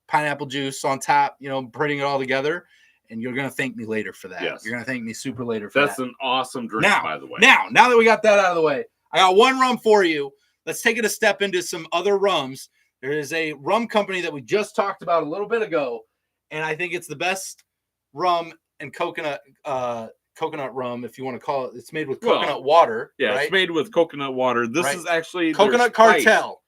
Pineapple juice on top, putting it all together. And you're going to thank me later for that. Yes. You're going to thank me super later for that. That's an awesome drink, by the way. Now that we got that out of the way, I got one rum for you. Let's take it a step into some other rums. There is a rum company that we just talked about a little bit ago, and I think it's the best rum and coconut rum, if you want to call it. It's made with coconut water. Yeah, right? It's made with coconut water. This is actually Coconut Cartel.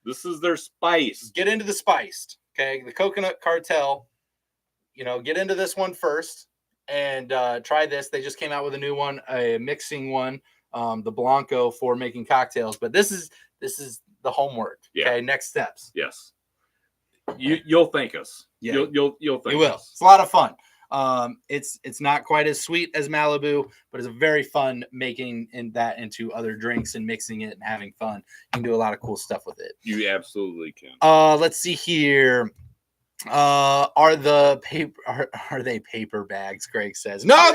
This is their spice. Get into the spiced. Okay, the Coconut Cartel. Get into this one first and try this. They just came out with a new one, a mixing one, the Blanco for making cocktails. But this is the homework. Yeah. Okay, next steps. Yes, you'll thank us. Yeah, you'll thank you will. us. It's a lot of fun. It's not quite as sweet as Malibu, but it's a very fun making that into other drinks and mixing it and having fun. You can do a lot of cool stuff with it. You absolutely can. Let's see here. Are they paper bags? Greg says no.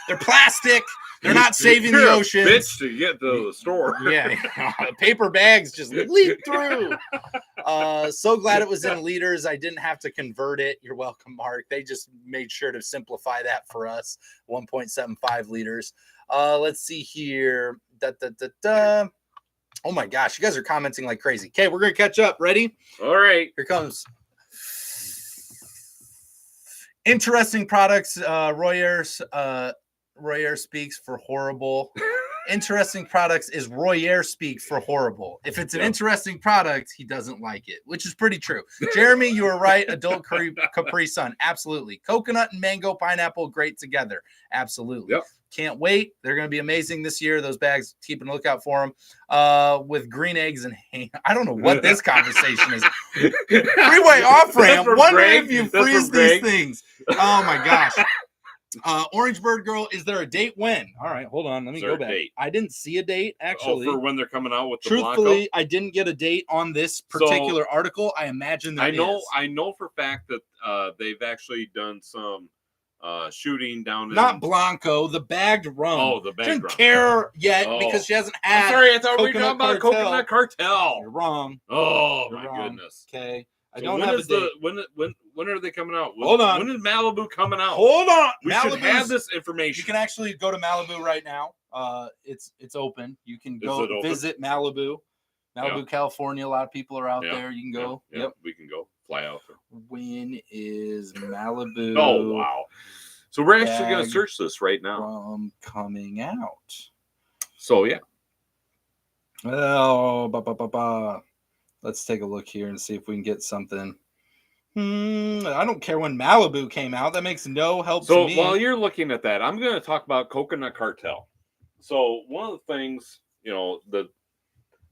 They're plastic. They're not saving the ocean. Bitch to get to the store. Yeah, paper bags just leak through. So glad it was in liters. I didn't have to convert it. You're welcome, Mark. They just made sure to simplify that for us. 1.75 liters. Let's see here. Oh my gosh, you guys are commenting like crazy. Okay, we're gonna catch up. Ready? All right. Here comes. Interesting products. Royer speaks for horrible. Interesting products is Royer speak for horrible. If it's an interesting product, he doesn't like it, which is pretty true. Jeremy, you were right. Adult Capri Sun. Absolutely. Coconut and mango pineapple, great together. Absolutely. Yep. Can't wait. They're going to be amazing this year. Those bags, keep a lookout for them. With green eggs and ham. I don't know what this conversation is. Freeway off ramp. Wonder if you freeze these things. Oh my gosh. Orange Bird Girl, is there a date when? All right, hold on. Let me go back. I didn't see a date, actually. For when they're coming out with the Truthfully, Blanco? I didn't get a date on this particular article. I imagine there is. I know for a fact that they've actually done some shooting down in... Not Blanco, the bagged rum. Oh, the bagged rum. Didn't care yet because she hasn't had... I'm sorry, I thought we were talking about Coconut Cartel. You're wrong. Oh, my goodness. Okay. I don't have a date. When are they coming out? Hold on. When is Malibu coming out? Hold on. We should have this information. You can actually go to Malibu right now. It's open. You can go visit Malibu, California. A lot of people are out there. You can go. Yep, we can go fly out there. When is Malibu? Oh wow! So we're actually going to search this right now. Coming out. So yeah. Oh, let's take a look here and see if we can get something. I don't care when Malibu came out. That makes no help to me. So while you're looking at that, I'm going to talk about Coconut Cartel. So one of the things, that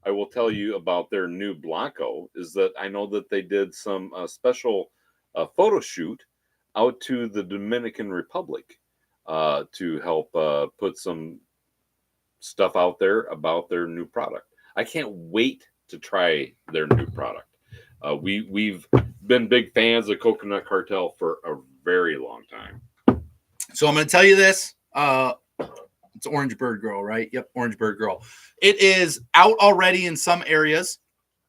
I will tell you about their new Blanco is that I know that they did some special photo shoot out to the Dominican Republic to help put some stuff out there about their new product. I can't wait to try their new product. We've been big fans of Coconut Cartel for a very long time. So I'm going to tell you this. It's Orange Bird Girl, right? Yep, Orange Bird Girl. It is out already in some areas.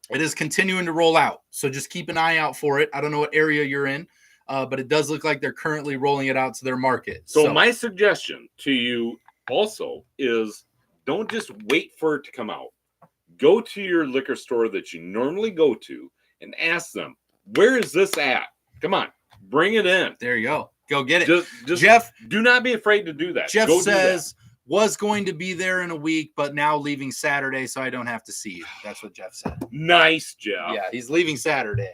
It is continuing to roll out. So just keep an eye out for it. I don't know what area you're in, but it does look like they're currently rolling it out to their market. So my suggestion to you also is don't just wait for it to come out. Go to your liquor store that you normally go to and ask them, where is this at? Come on, bring it in. There you go. Go get it. Just Jeff, do not be afraid to do that. Jeff says, was going to be there in a week, but now leaving Saturday, so I don't have to see you. That's what Jeff said. Nice, Jeff. Yeah, he's leaving Saturday.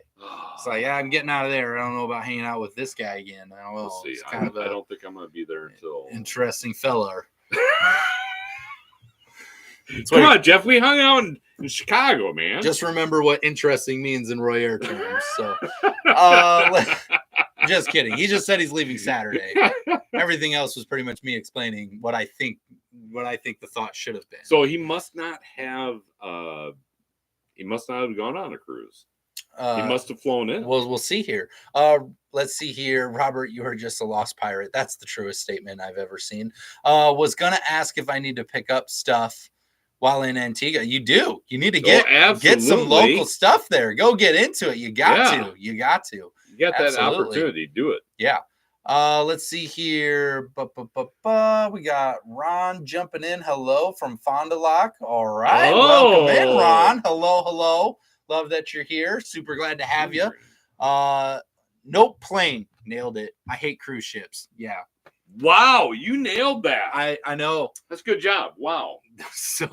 So, yeah, I'm getting out of there. I don't know about hanging out with this guy again. I don't know. We'll see. I don't think I'm going to be there until... Interesting fella. Come on, Jeff. We hung out in Chicago, man. Just remember what interesting means in Roy Air terms. So, just kidding. He just said he's leaving Saturday. Everything else was pretty much me explaining what I think the thought should have been. So he must not have gone on a cruise. He must have flown in. Well, we'll see here. Let's see here. Robert, you are just a lost pirate. That's the truest statement I've ever seen. Was going to ask if I need to pick up stuff while in Antigua. You do. You need to get some local stuff there. Go get into it. You got to. You got to. You got that opportunity. Do it. Yeah. Let's see here. We got Ron jumping in. Hello from Fond du Lac. All right. Oh. Welcome in, Ron. Hello. Love that you're here. Super glad to have you. Nope, plane. Nailed it. I hate cruise ships. Yeah. Wow, you nailed that. I know. That's a good job. Wow. So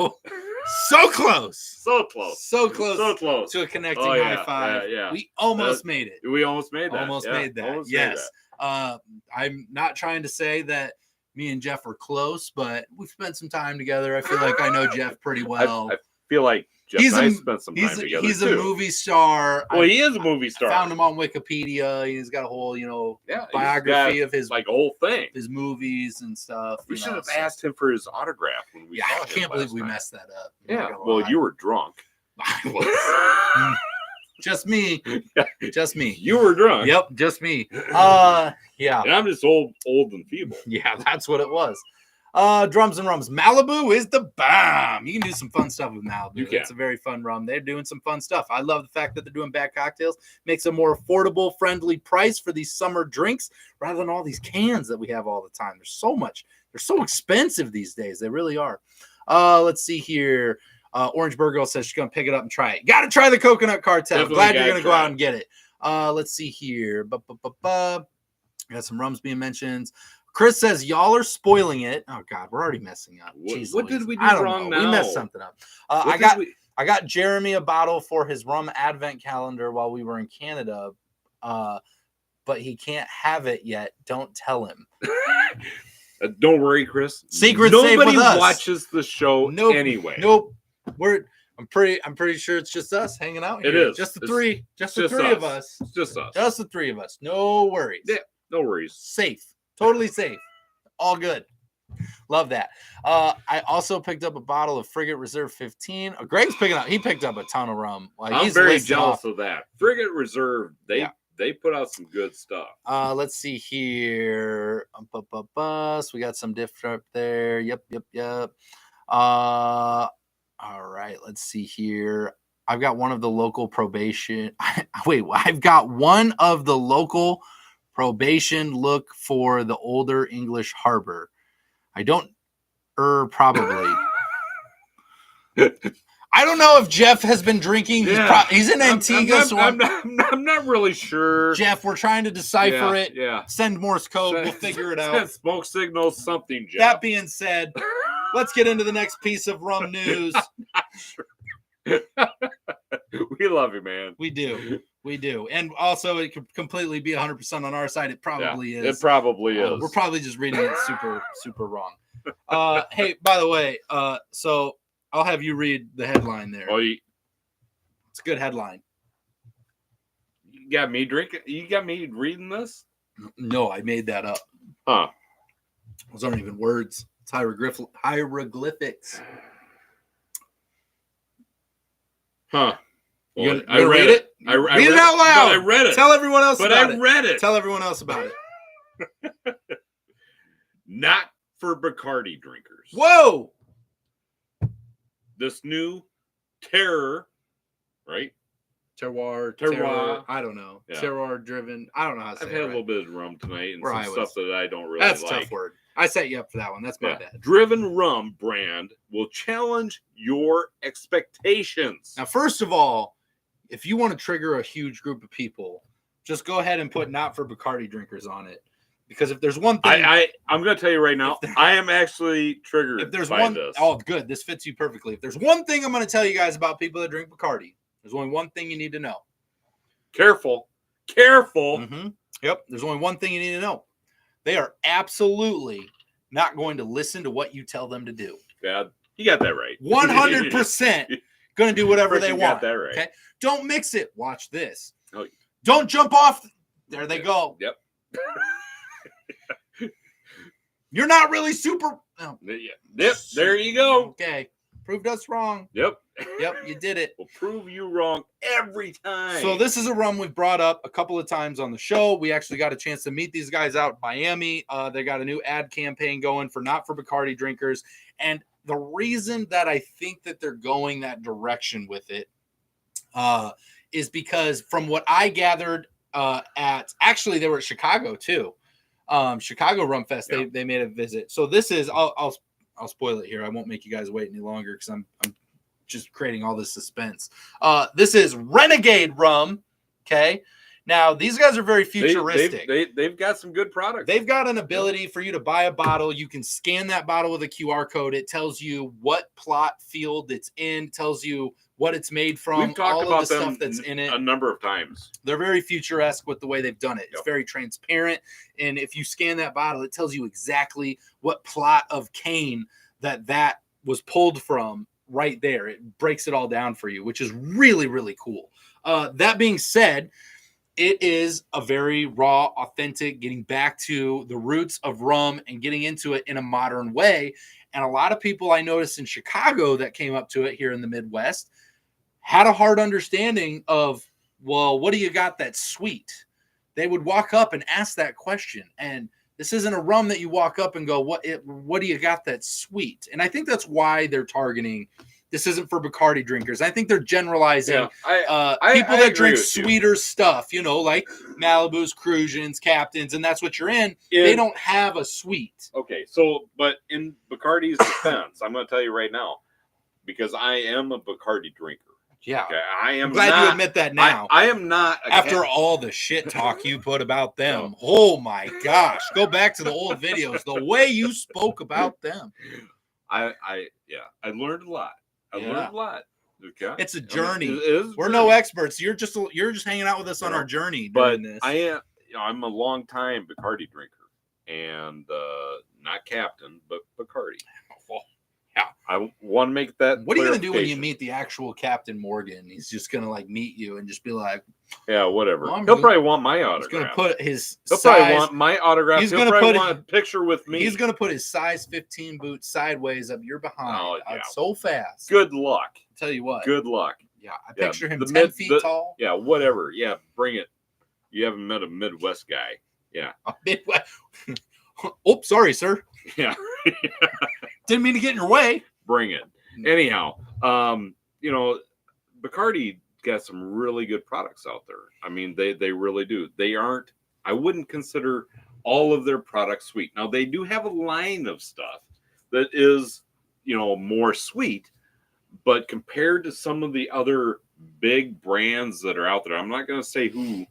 close. So close. So close to a connecting high five. Yeah. We almost made it. We almost made that. Made that. Yes. I'm not trying to say that me and Jeff are close, but we've spent some time together. I feel like I know Jeff pretty well. I feel like Jeff and I spent some time together. He's a movie star. Well, he is a movie star. I found him on Wikipedia. He's got a whole, biography of his like a whole thing, his movies and stuff. We should have asked him for his autograph when we. I can't believe we messed that up. Yeah. Well, you were drunk. I was. Just me. You were drunk. Yep, just me. Yeah. And I'm just old and feeble. Yeah, that's what it was. Drums and Rums. Malibu is the bomb. You can do some fun stuff with Malibu. It's a very fun rum. They're doing some fun stuff. I love the fact that they're doing bad cocktails. Makes a more affordable, friendly price for these summer drinks rather than all these cans that we have all the time. There's so much. They're so expensive these days. They really are. Let's see here. Orange Bird Girl says she's going to pick it up and try it. Got to try the Coconut Cartel. Definitely glad you're going to go out and get it. Let's see here. Got some rums being mentioned. Chris says y'all are spoiling it. Oh God, we're already messing up. What did we do wrong now? We messed something up. I got Jeremy a bottle for his rum advent calendar while we were in Canada, but he can't have it yet. Don't tell him. Don't worry, Chris. Secret safe with us. Nobody watches the show anyway. Nope. I'm pretty sure it's just us hanging out here. It is. Just the three. Just the three of us. It's just us. Just the three of us. No worries. Yeah, no worries. Safe. Totally safe. All good. Love that. I also picked up a bottle of Frigate Reserve 15. Greg's picking up. He picked up a ton of rum. I'm very jealous of that. Frigate Reserve, they put out some good stuff. Let's see here. We got some different up there. Yep. All right. Let's see here. I've got one of the local probation. Wait, I've got one of the local probation look for the older English harbor. I don't, probably. I don't know if Jeff has been drinking. He's in Antigua. I'm not really sure. Jeff, we're trying to decipher it. Yeah. Send Morse code. We'll figure it out. Send smoke signals, something, Jeff. That being said, let's get into the next piece of rum news. We love you, man. We do. And also, it could completely be 100% on our side. It probably is. It probably is. We're probably just reading it super, super wrong. Hey, by the way, so I'll have you read the headline there. Oh, it's a good headline. You got me drinking? You got me reading this? No, I made that up. Huh. Those aren't even words. It's hieroglyphics. Huh. Well, I read it. Read it out loud. I read it. Tell everyone else about it. But I read it. Tell everyone else about it. Not for Bacardi drinkers. Whoa! This new terror, right? Terroir. I don't know. Yeah. Terroir driven. I don't know how to say I've it. had a little bit of rum tonight and some stuff that I don't really That's like. a tough word. I set you up for that one. That's my bad. Driven Rum brand will challenge your expectations. Now, first of all, if you want to trigger a huge group of people, just go ahead and put not for Bacardi drinkers on it. Because if there's one thing, I'm going to tell you right now, I am actually triggered if there's by one, this. Oh, good. This fits you perfectly. If there's one thing I'm going to tell you guys about people that drink Bacardi, there's only one thing you need to know. Careful. Mm-hmm. Yep. There's only one thing you need to know. They are absolutely not going to listen to what you tell them to do. Yeah, you got that right. 100% going to do whatever they want. Got that right. Okay. Don't mix it. Watch this. Oh. Don't jump off. There they go. Yep. You're not really super. Oh. Yep. There you go. Okay. Proved us wrong. Yep. You did it. We'll prove you wrong every time. So this is a rum we've brought up a couple of times on the show. We actually got a chance to meet these guys out in Miami. They got a new ad campaign going for not for Bacardi drinkers. And the reason that I think that they're going that direction with it is because from what I gathered actually they were at Chicago too. Chicago Rum Fest. Yeah. They made a visit. So this is I'll spoil it here. I won't make you guys wait any longer because I'm just creating all this suspense. This is Renegade Rum. Okay. Now, these guys are very futuristic. They've got some good products. They've got an ability for you to buy a bottle. You can scan that bottle with a QR code. It tells you what plot field it's in, tells you what it's made from, We've talked all about of the them stuff that's in it. A number of times. They're very futuresque with the way they've done it. It's Yep. very transparent. And if you scan that bottle, it tells you exactly what plot of cane that was pulled from right there. It breaks it all down for you, which is really, really cool. That being said, it is a very raw, authentic, getting back to the roots of rum and getting into it in a modern way. And a lot of people I noticed in Chicago that came up to it here in the Midwest had a hard understanding of, well, what do you got that's sweet? They would walk up and ask that question. And this isn't a rum that you walk up and go, what do you got that's sweet? And I think that's why they're targeting. This isn't for Bacardi drinkers. I think they're generalizing people that drink sweeter stuff, like Malibu's, Cruisians, Captains, and that's what you're in. They don't have a sweet. Okay, so, but in Bacardi's defense, I'm going to tell you right now, because I am a Bacardi drinker. Yeah. Okay, I'm glad you admit that now. I am not. After all the shit talk you put about them. No. Oh, my gosh. Go back to the old videos. The way you spoke about them. I learned a lot. I learned a lot. Okay, it's a journey. We're no experts. You're just hanging out with us on our journey. But this. I'm a long time Bacardi drinker, and not Captain, but Bacardi. Yeah, I want to make that. What are you gonna do when you meet the actual Captain Morgan? He's just gonna meet you and just be like, yeah, whatever. Well, he'll probably want my autograph. He's gonna put his. Probably want my autograph. He'll probably want a picture with me. He's gonna put his size 15 boot sideways up your behind so fast. Good luck. I'll tell you what. Good luck. Yeah, I picture him 10 feet tall. Yeah, whatever. Yeah, bring it. You haven't met a Midwest guy. Yeah. A Midwest. Oh, sorry, sir. Yeah. Didn't mean to get in your way. Bring it. Anyhow, Bacardi got some really good products out there. I mean, they really do. They aren't. I wouldn't consider all of their products sweet. Now they do have a line of stuff that is, more sweet, but compared to some of the other big brands that are out there, I'm not going to say who,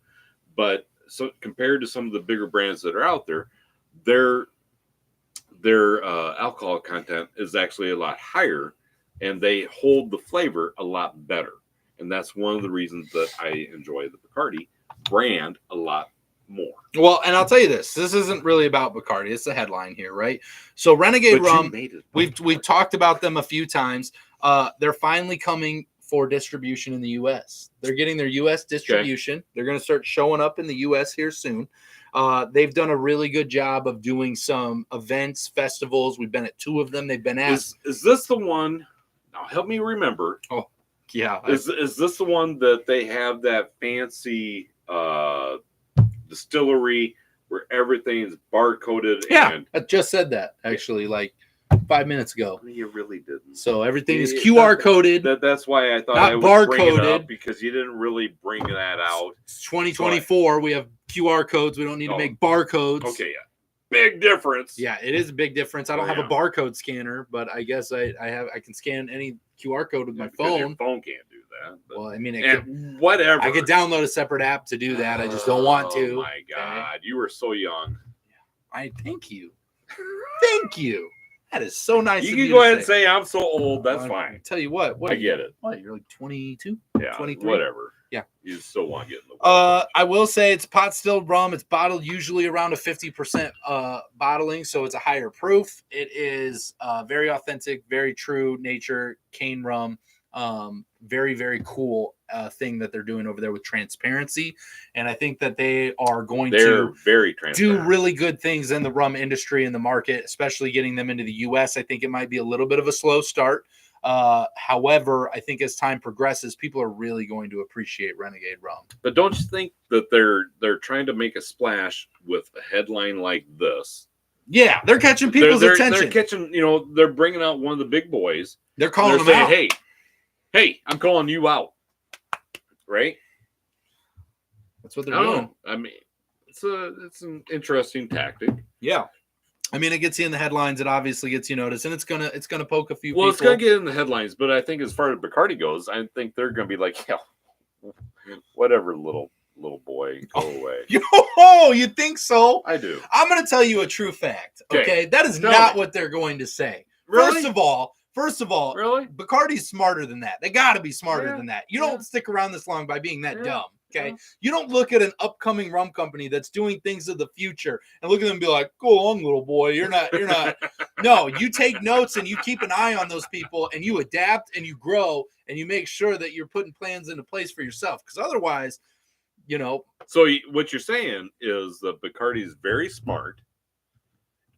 but so compared to some of the bigger brands that are out there, their alcohol content is actually a lot higher, and they hold the flavor a lot better. And that's one of the reasons that I enjoy the Bacardi brand a lot more. Well, and I'll tell you this isn't really about Bacardi. It's the headline here, right? So Renegade Rum, we've talked about them a few times. They're finally coming for distribution in the U.S. They're getting their U.S. distribution. Okay. They're going to start showing up in the U.S. here soon. They've done a really good job of doing some events, festivals. We've been at 2 of them. They've been at. Is this the one? Now help me remember. Oh, yeah. Is this the one that they have that fancy distillery where everything's barcoded? Yeah, and I just said that actually, like 5 minutes ago. You really didn't. So everything is QR coded. That's why I thought I would bring it up, because you didn't really bring that out. It's 2024. We have QR codes. We don't need to make barcodes. Okay, yeah. Big difference. Yeah, it is a big difference. I don't have a barcode scanner, but I guess I can scan any QR code with my phone. Your phone can't do that. But, well, I mean, whatever. I could download a separate app to do that. I just don't want to. Oh my God, you were so young. I thank you. Thank you. That is so nice. You can go ahead and say I'm so old. That's fine. Tell you what I get it. What, you're like 22? Yeah, 23? whatever. Yeah. You still want to get in the world. I will say it's pot stilled rum. It's bottled usually around a 50% bottling, so it's a higher proof. It is very authentic, very true nature cane rum. Very, very cool thing that they're doing over there with transparency. And I think that they are going to very transparent. Do really good things in the rum industry and the market, especially getting them into the U.S. I think it might be a little bit of a slow start. However, I think as time progresses, people are really going to appreciate Renegade Rum. But don't you think that they're trying to make a splash with a headline like this? Yeah, they're catching people's attention. They're catching, they're bringing out one of the big boys. They're calling them out. Hey, I'm calling you out. Right? That's what they're doing. I mean, it's an interesting tactic. Yeah. I mean, it gets you in the headlines. It obviously gets you noticed, and it's gonna poke a few people. Well, it's gonna get in the headlines, but I think as far as Bacardi goes, I think they're gonna be like, yeah, whatever, little boy, go away. Oh, you think so? I do. I'm gonna tell you a true fact. Okay, that is not what they're going to say. Really? First of all, really, Bacardi's smarter than that. They got to be smarter than that. You don't stick around this long by being that dumb. Okay, you don't look at an upcoming rum company that's doing things of the future and look at them and be like, "Go along, little boy. You're not." No, you take notes and you keep an eye on those people and you adapt and you grow and you make sure that you're putting plans into place for yourself. Because otherwise, So what you're saying is that Bacardi is very smart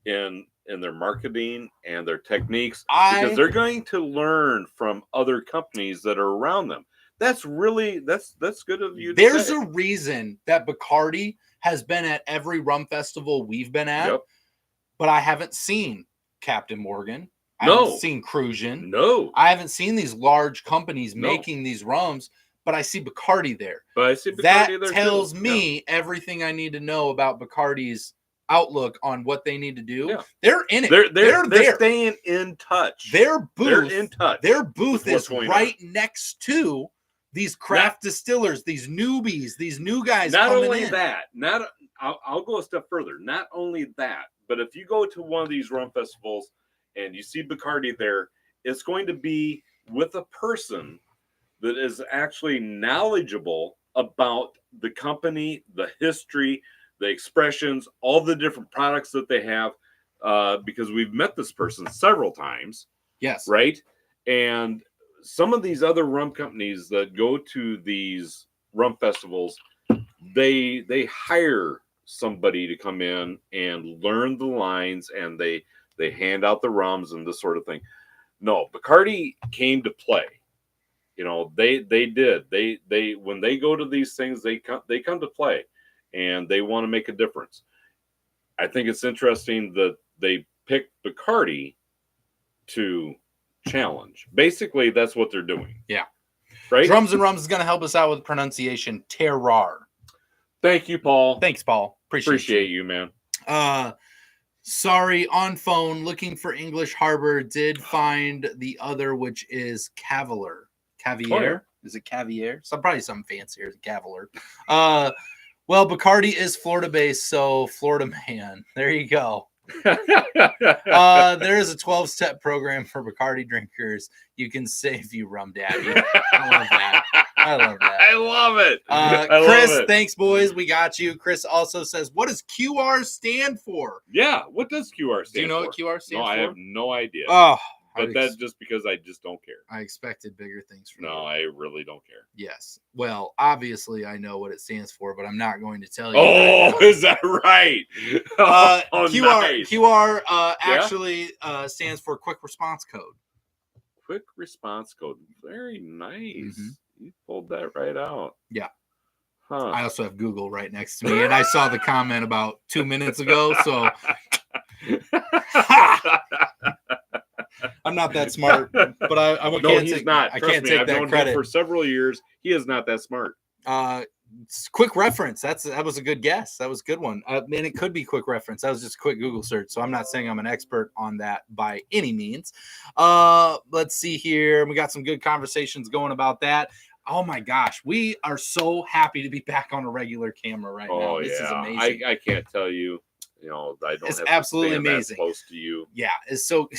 in their marketing and their techniques, because they're going to learn from other companies that are around them. That's good of you. There's a reason that Bacardi has been at every rum festival we've been at, but I haven't seen Captain Morgan. I haven't seen Crucian. No, I haven't seen these large companies making these rums, but I see Bacardi there. That tells me everything I need to know about Bacardi's outlook on what they need to do. Yeah. They're in it. They're staying in touch. Their booth, they're in touch. Their booth is right next to these craft distillers, these newbies, these new guys. Not only that, I'll go a step further. Not only that, but if you go to one of these rum festivals and you see Bacardi there, it's going to be with a person that is actually knowledgeable about the company, the history, the expressions, all the different products that they have, because we've met this person several times. Yes. Right? And some of these other rum companies that go to these rum festivals, they hire somebody to come in and learn the lines, and they hand out the rums and this sort of thing. No, Bacardi came to play. They did. They when they go to these things, they come to play, and they want to make a difference. I think it's interesting that they picked Bacardi to challenge. Basically, that's what they're doing. Yeah. Right? Drums and Rums is going to help us out with pronunciation. Terroir. Thank you, Paul. Thanks, Paul. Appreciate you, man. Sorry, on phone, looking for English Harbor. Did find the other, which is Caviar. Caviar? Is it Caviar? Probably something fancier than Cavalier. Well, Bacardi is Florida-based, so Florida man. There you go. There is a 12-step program for Bacardi drinkers. You can save you, Rum Daddy. I love that. I love that. I love it. Chris, love it. Thanks, boys. We got you. Chris also says, what does QR stand for? Yeah, what does QR stand for? Do you know what QR stands for? No, I have no idea. Oh, but that's just because I just don't care. I expected bigger things from you. No, I really don't care. Yes. Well, obviously, I know what it stands for, but I'm not going to tell you. Oh, is that right? QR actually stands for Quick Response Code. Quick Response Code. Very nice. Mm-hmm. You pulled that right out. Yeah. Huh. I also have Google right next to me, and I saw the comment about 2 minutes ago, so I'm not that smart, but he's not. I Trust can't me, take I've that known credit. him for several years. He is not that smart. Quick reference. That was a good guess. That was a good one. Man, it could be quick reference. That was just a quick Google search. So I'm not saying I'm an expert on that by any means. Let's see here. We got some good conversations going about that. Oh my gosh, we are so happy to be back on a regular camera right now. This is amazing. I can't tell you. You know, I don't. It's have absolutely to stand amazing. That close to you. Yeah, it's so.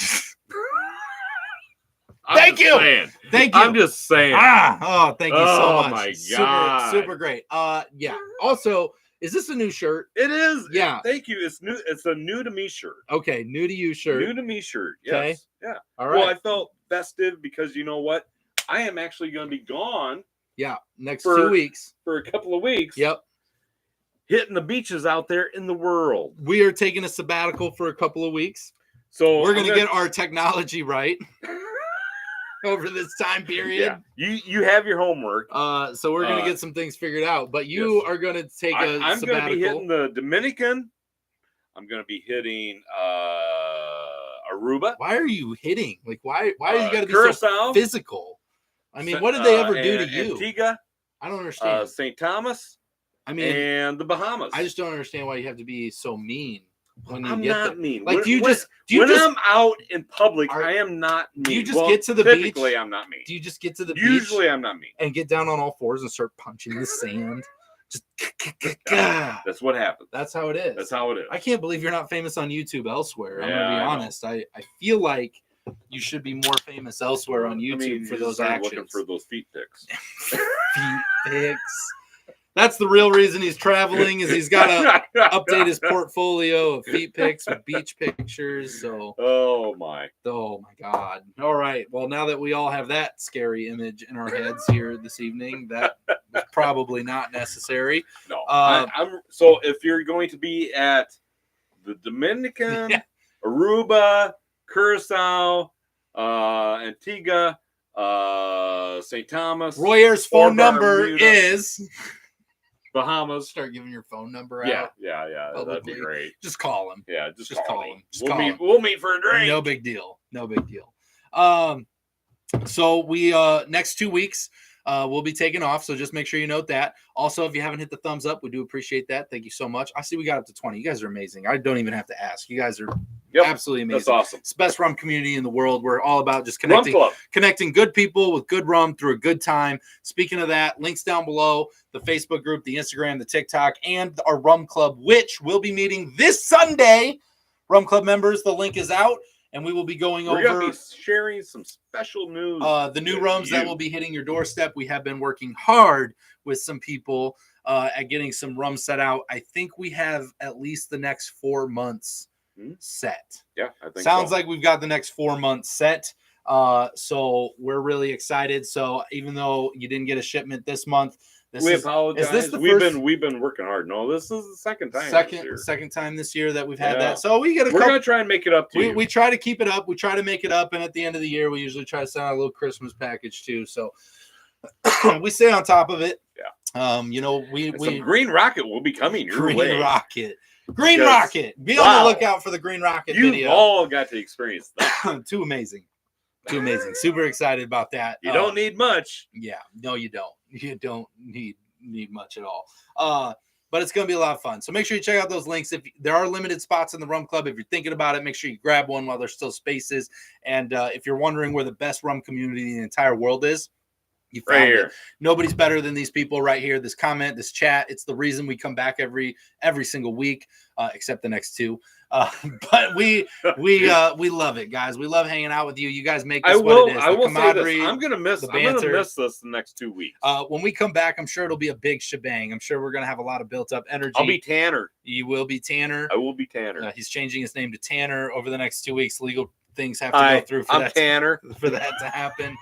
Thank you. I'm just saying. Thank you so much. Oh my god, super great. Yeah. Also, is this a new shirt? It is. Yeah. Thank you. It's new. It's a new to me shirt. Okay, new to you shirt. New to me shirt. Yes. Okay. Yeah. All right. Well, I felt festive because you know what? I am actually going to be gone. Yeah. Next 2 weeks. For a couple of weeks. Yep. Hitting the beaches out there in the world. We are taking a sabbatical for a couple of weeks. So we're going to get our technology right over this time period. Yeah. You have your homework. So we're going to get some things figured out. But you are going to take a I'm sabbatical. going to be hitting the Dominican. I'm going to be hitting Aruba. Why are you hitting? Like, why you got to be Curacao, so physical? I mean, what did they ever do to you? Antigua. I don't understand. St. Thomas. I mean, and the Bahamas. I just don't understand why you have to be so mean when you I'm get not mean. Like, when I'm out in public, I am not mean. Do you just get to the beach? Typically, I'm not mean. Do you just get to the beach? Usually, I'm not mean. And get down on all fours and start punching the sand? Just that's what happens. That's how it is. That's how it is. I can't believe you're not famous on YouTube elsewhere. I'm gonna be honest. I feel like you should be more famous elsewhere on YouTube for those actions. Looking for those feet pics. Feet pics. That's the real reason he's traveling, is he's got to update his portfolio of feet pics with beach pictures. So, oh my God! All right. Well, now that we all have that scary image in our heads here this evening, that was probably not necessary. No. So if you're going to be at the Dominican, Aruba, Curacao, Antigua, St. Thomas, Royer's phone number is. Bahamas. Start giving your phone number out. Yeah. That'd be great. Just call him. Yeah, just call him. We'll meet for a drink. No big deal. So we next 2 weeks we'll be taking off. So just make sure you note that. Also, if you haven't hit the thumbs up, we do appreciate that. Thank you so much. I see we got up to 20. You guys are amazing. I don't even have to ask. You guys are absolutely amazing. That's awesome. It's the best rum community in the world. We're all about just connecting good people with good rum through a good time. Speaking of that, links down below, the Facebook group, the Instagram, the TikTok, and our rum club, which will be meeting this Sunday. Rum club members, the link is out. And we will be going over. We're going to be sharing some special news. The new rums that will be hitting your doorstep. We have been working hard with some people at getting some rum set out. I think we have at least the next 4 months set. Yeah, I think Sounds like we've got the next 4 months set. So we're really excited. So even though you didn't get a shipment this month, we apologize. Is this the we've been working hard. No, this is the second time. Second time this year that we've had that. So we're gonna try and make it up to you. We try to keep it up. We try to make it up, and at the end of the year, we usually try to send out a little Christmas package too. So we stay on top of it. Yeah. Some Green Rocket will be coming your way. Green Rocket. Be on the lookout for the Green Rocket video. You all got to experience that. Too amazing. Too amazing. Super excited about that. You don't need much. Yeah, no, you don't. You don't need much at all. But it's going to be a lot of fun. So make sure you check out those links. If there are limited spots in the Rum Club, if you're thinking about it, make sure you grab one while there's still spaces. And if you're wondering where the best rum community in the entire world is, you found Right here. it. Nobody's better than these people right here. This comment, this chat, it's the reason we come back every single week, except the next two. But we love it, guys. We love hanging out with you. You guys make this what it is. I will say this. I'm gonna miss this the next 2 weeks. When we come back, I'm sure it'll be a big shebang. I'm sure we're gonna have a lot of built up energy. I'll be Tanner. You will be Tanner. I will be Tanner. He's changing his name to Tanner over the next 2 weeks. Legal things have to go through for that to happen.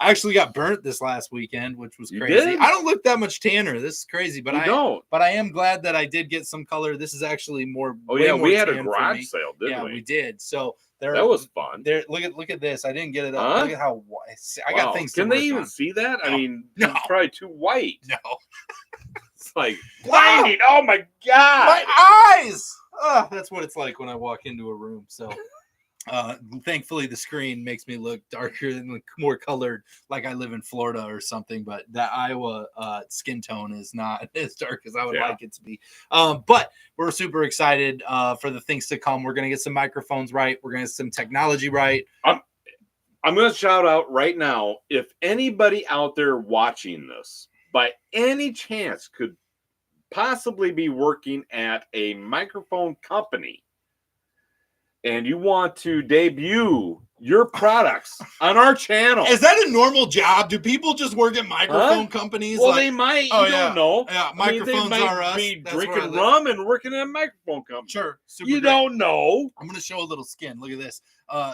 I actually got burnt this last weekend, which was crazy. I don't look that much tanner. This is crazy, but But I am glad that I did get some color. This is actually more. Oh yeah, we had a garage sale, didn't we? Yeah, we did. So that was fun. Look at this. I didn't get it up. Look at how I got things. Can they even see that? No. I mean, it's probably too white. No, it's like blinding. Oh my god, my eyes. That's what it's like when I walk into a room. So. Thankfully the screen makes me look darker and more colored, like I live in Florida or something, but that Iowa skin tone is not as dark as I would like it to be. But we're super excited for the things to come. We're gonna get some microphones right, we're gonna get some technology right. I'm gonna shout out right now, if anybody out there watching this by any chance could possibly be working at a microphone company and you want to debut your products on our channel. Is that a normal job? Do people just work at microphone companies? Well, they might. You don't know. Yeah, microphones are us. Be drinking rum and working at a microphone company. Sure. You don't know. I'm going to show a little skin. Look at this.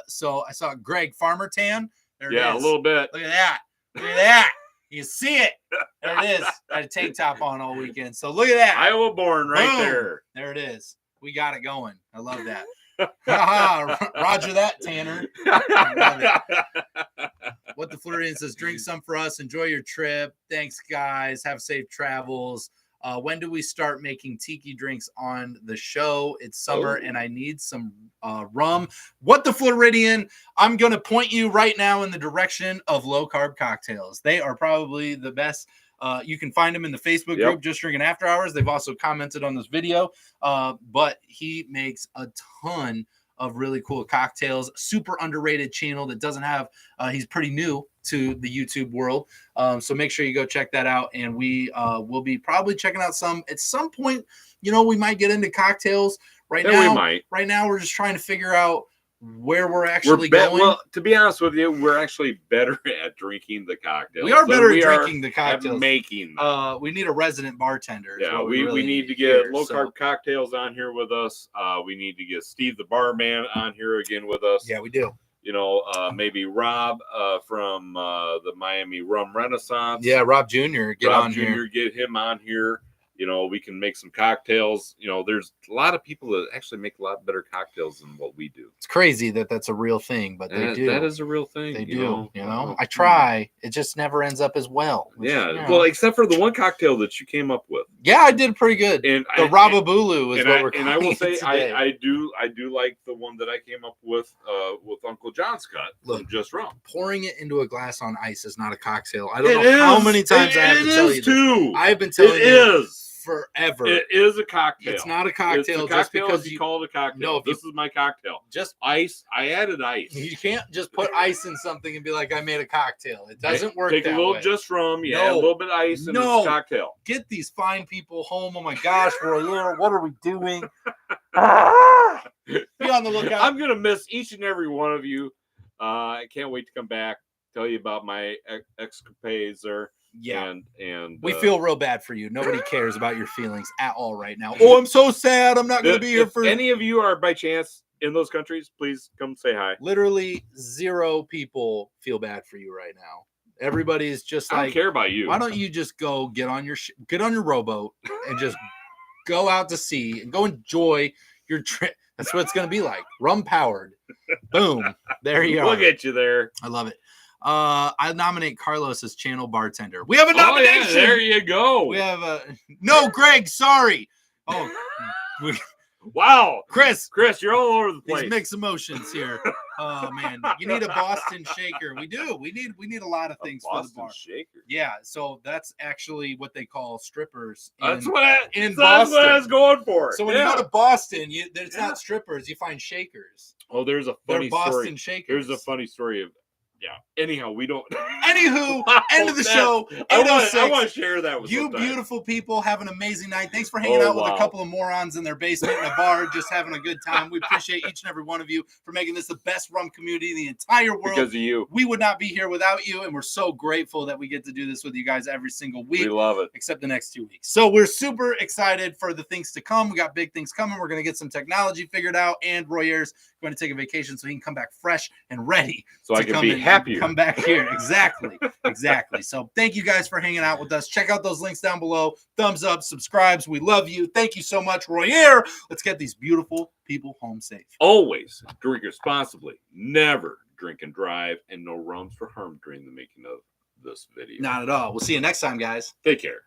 So I saw Greg Farmer Tan. There it is. Yeah, a little bit. Look at that. Look at that. You see it. There it is. I had a tank top on all weekend. So look at that. Iowa born right Boom. there. There it is. We got it going. I love that. Roger that, Tanner. What the Floridian says, drink some for us. Enjoy your trip. Thanks, guys. Have safe travels. When do we start making tiki drinks on the show? It's summer and I need some rum. What the Floridian? I'm going to point you right now in the direction of low carb cocktails. They are probably the best. You can find him in the Facebook group, Just Drinking After Hours. They've also commented on this video, but he makes a ton of really cool cocktails. Super underrated channel that doesn't have, he's pretty new to the YouTube world. So make sure you go check that out. And we will be probably checking out some at some point. You know, we might get into cocktails right now. We might. Right now, we're just trying to figure out where we're actually going. Well, to be honest with you, we're actually better at drinking the cocktails. We are better at drinking the cocktails. Making them. We need a resident bartender. Yeah, we need to get low carb cocktails on here with us. We need to get Steve the barman on here again with us. Yeah, we do. You know, maybe Rob from the Miami Rum Renaissance. Yeah, Rob Jr. Get him on here. You know, we can make some cocktails. You know, there's a lot of people that actually make a lot better cocktails than what we do. It's crazy that that's a real thing, but they do. That is a real thing. They do. You know, I try. It just never ends up as well. Yeah. Well, except for the one cocktail that you came up with. Yeah, I did pretty good. And the Rababulu is what we're calling it. And I will say, I do like the one that I came up with Uncle John's cut. Look, Just Rum. Pouring it into a glass on ice is not a cocktail. I don't know how many times I have to tell you this. I have been telling you forever. It is a cocktail. It's not a cocktail, just because you call it a cocktail. No, this is my cocktail. Just ice. I added ice. You can't just put ice in something and be like, I made a cocktail. It doesn't work that way. Take a little Just Rum, add a little bit of ice, and it's a cocktail. Get these fine people home. Oh my gosh, we're here. What are we doing? Be on the lookout. I'm gonna miss each and every one of you. I can't wait to come back, tell you about my escapades there. Yeah, and we feel real bad for you. Nobody cares about your feelings at all right now. Oh, I'm so sad. I'm not going to be here for. Any of you are by chance in those countries, please come say hi. Literally 0 people feel bad for you right now. Everybody's just I don't care about you. Why don't you just go get on your rowboat and just go out to sea and go enjoy your trip? That's what it's going to be like. Rum powered. Boom. There you are. Look at you there. I love it. I nominate Carlos as channel bartender. We have a nomination. Yeah, there you go. We have a Greg. Sorry. Oh, wow, Chris, you're all over the place. These mixed emotions here. Oh man, you need a Boston shaker. We do. We need a lot of things for the Boston bar. shaker. Yeah, so that's actually what they call strippers That's in what Boston. that's what I was going for. So when you go to Boston, it's not strippers. You find shakers. Oh, there's a They're funny Boston story. shakers. Here's a funny story of Anyhow, we don't. Anywho, end of the show. I want to share that with you. Sometimes. Beautiful people. Have an amazing night. Thanks for hanging out with a wow. couple of morons in their basement in a bar, just having a good time. We appreciate each and every one of you for making this the best rum community in the entire world. Because of you. We would not be here without you, and we're so grateful that we get to do this with you guys every single week. We love it. Except the next 2 weeks. So we're super excited for the things to come. We got big things coming. We're going to get some technology figured out, and Royer's going to take a vacation so he can come back fresh and ready. So I can be happier. Come back here. Exactly. So thank you guys for hanging out with us. Check out those links down below. Thumbs up, subscribes. We love you. Thank you so much, Royer. Let's get these beautiful people home safe. Always drink responsibly. Never drink and drive, and no rums for harm during the making of this video. Not at all. We'll see you next time, guys. Take care.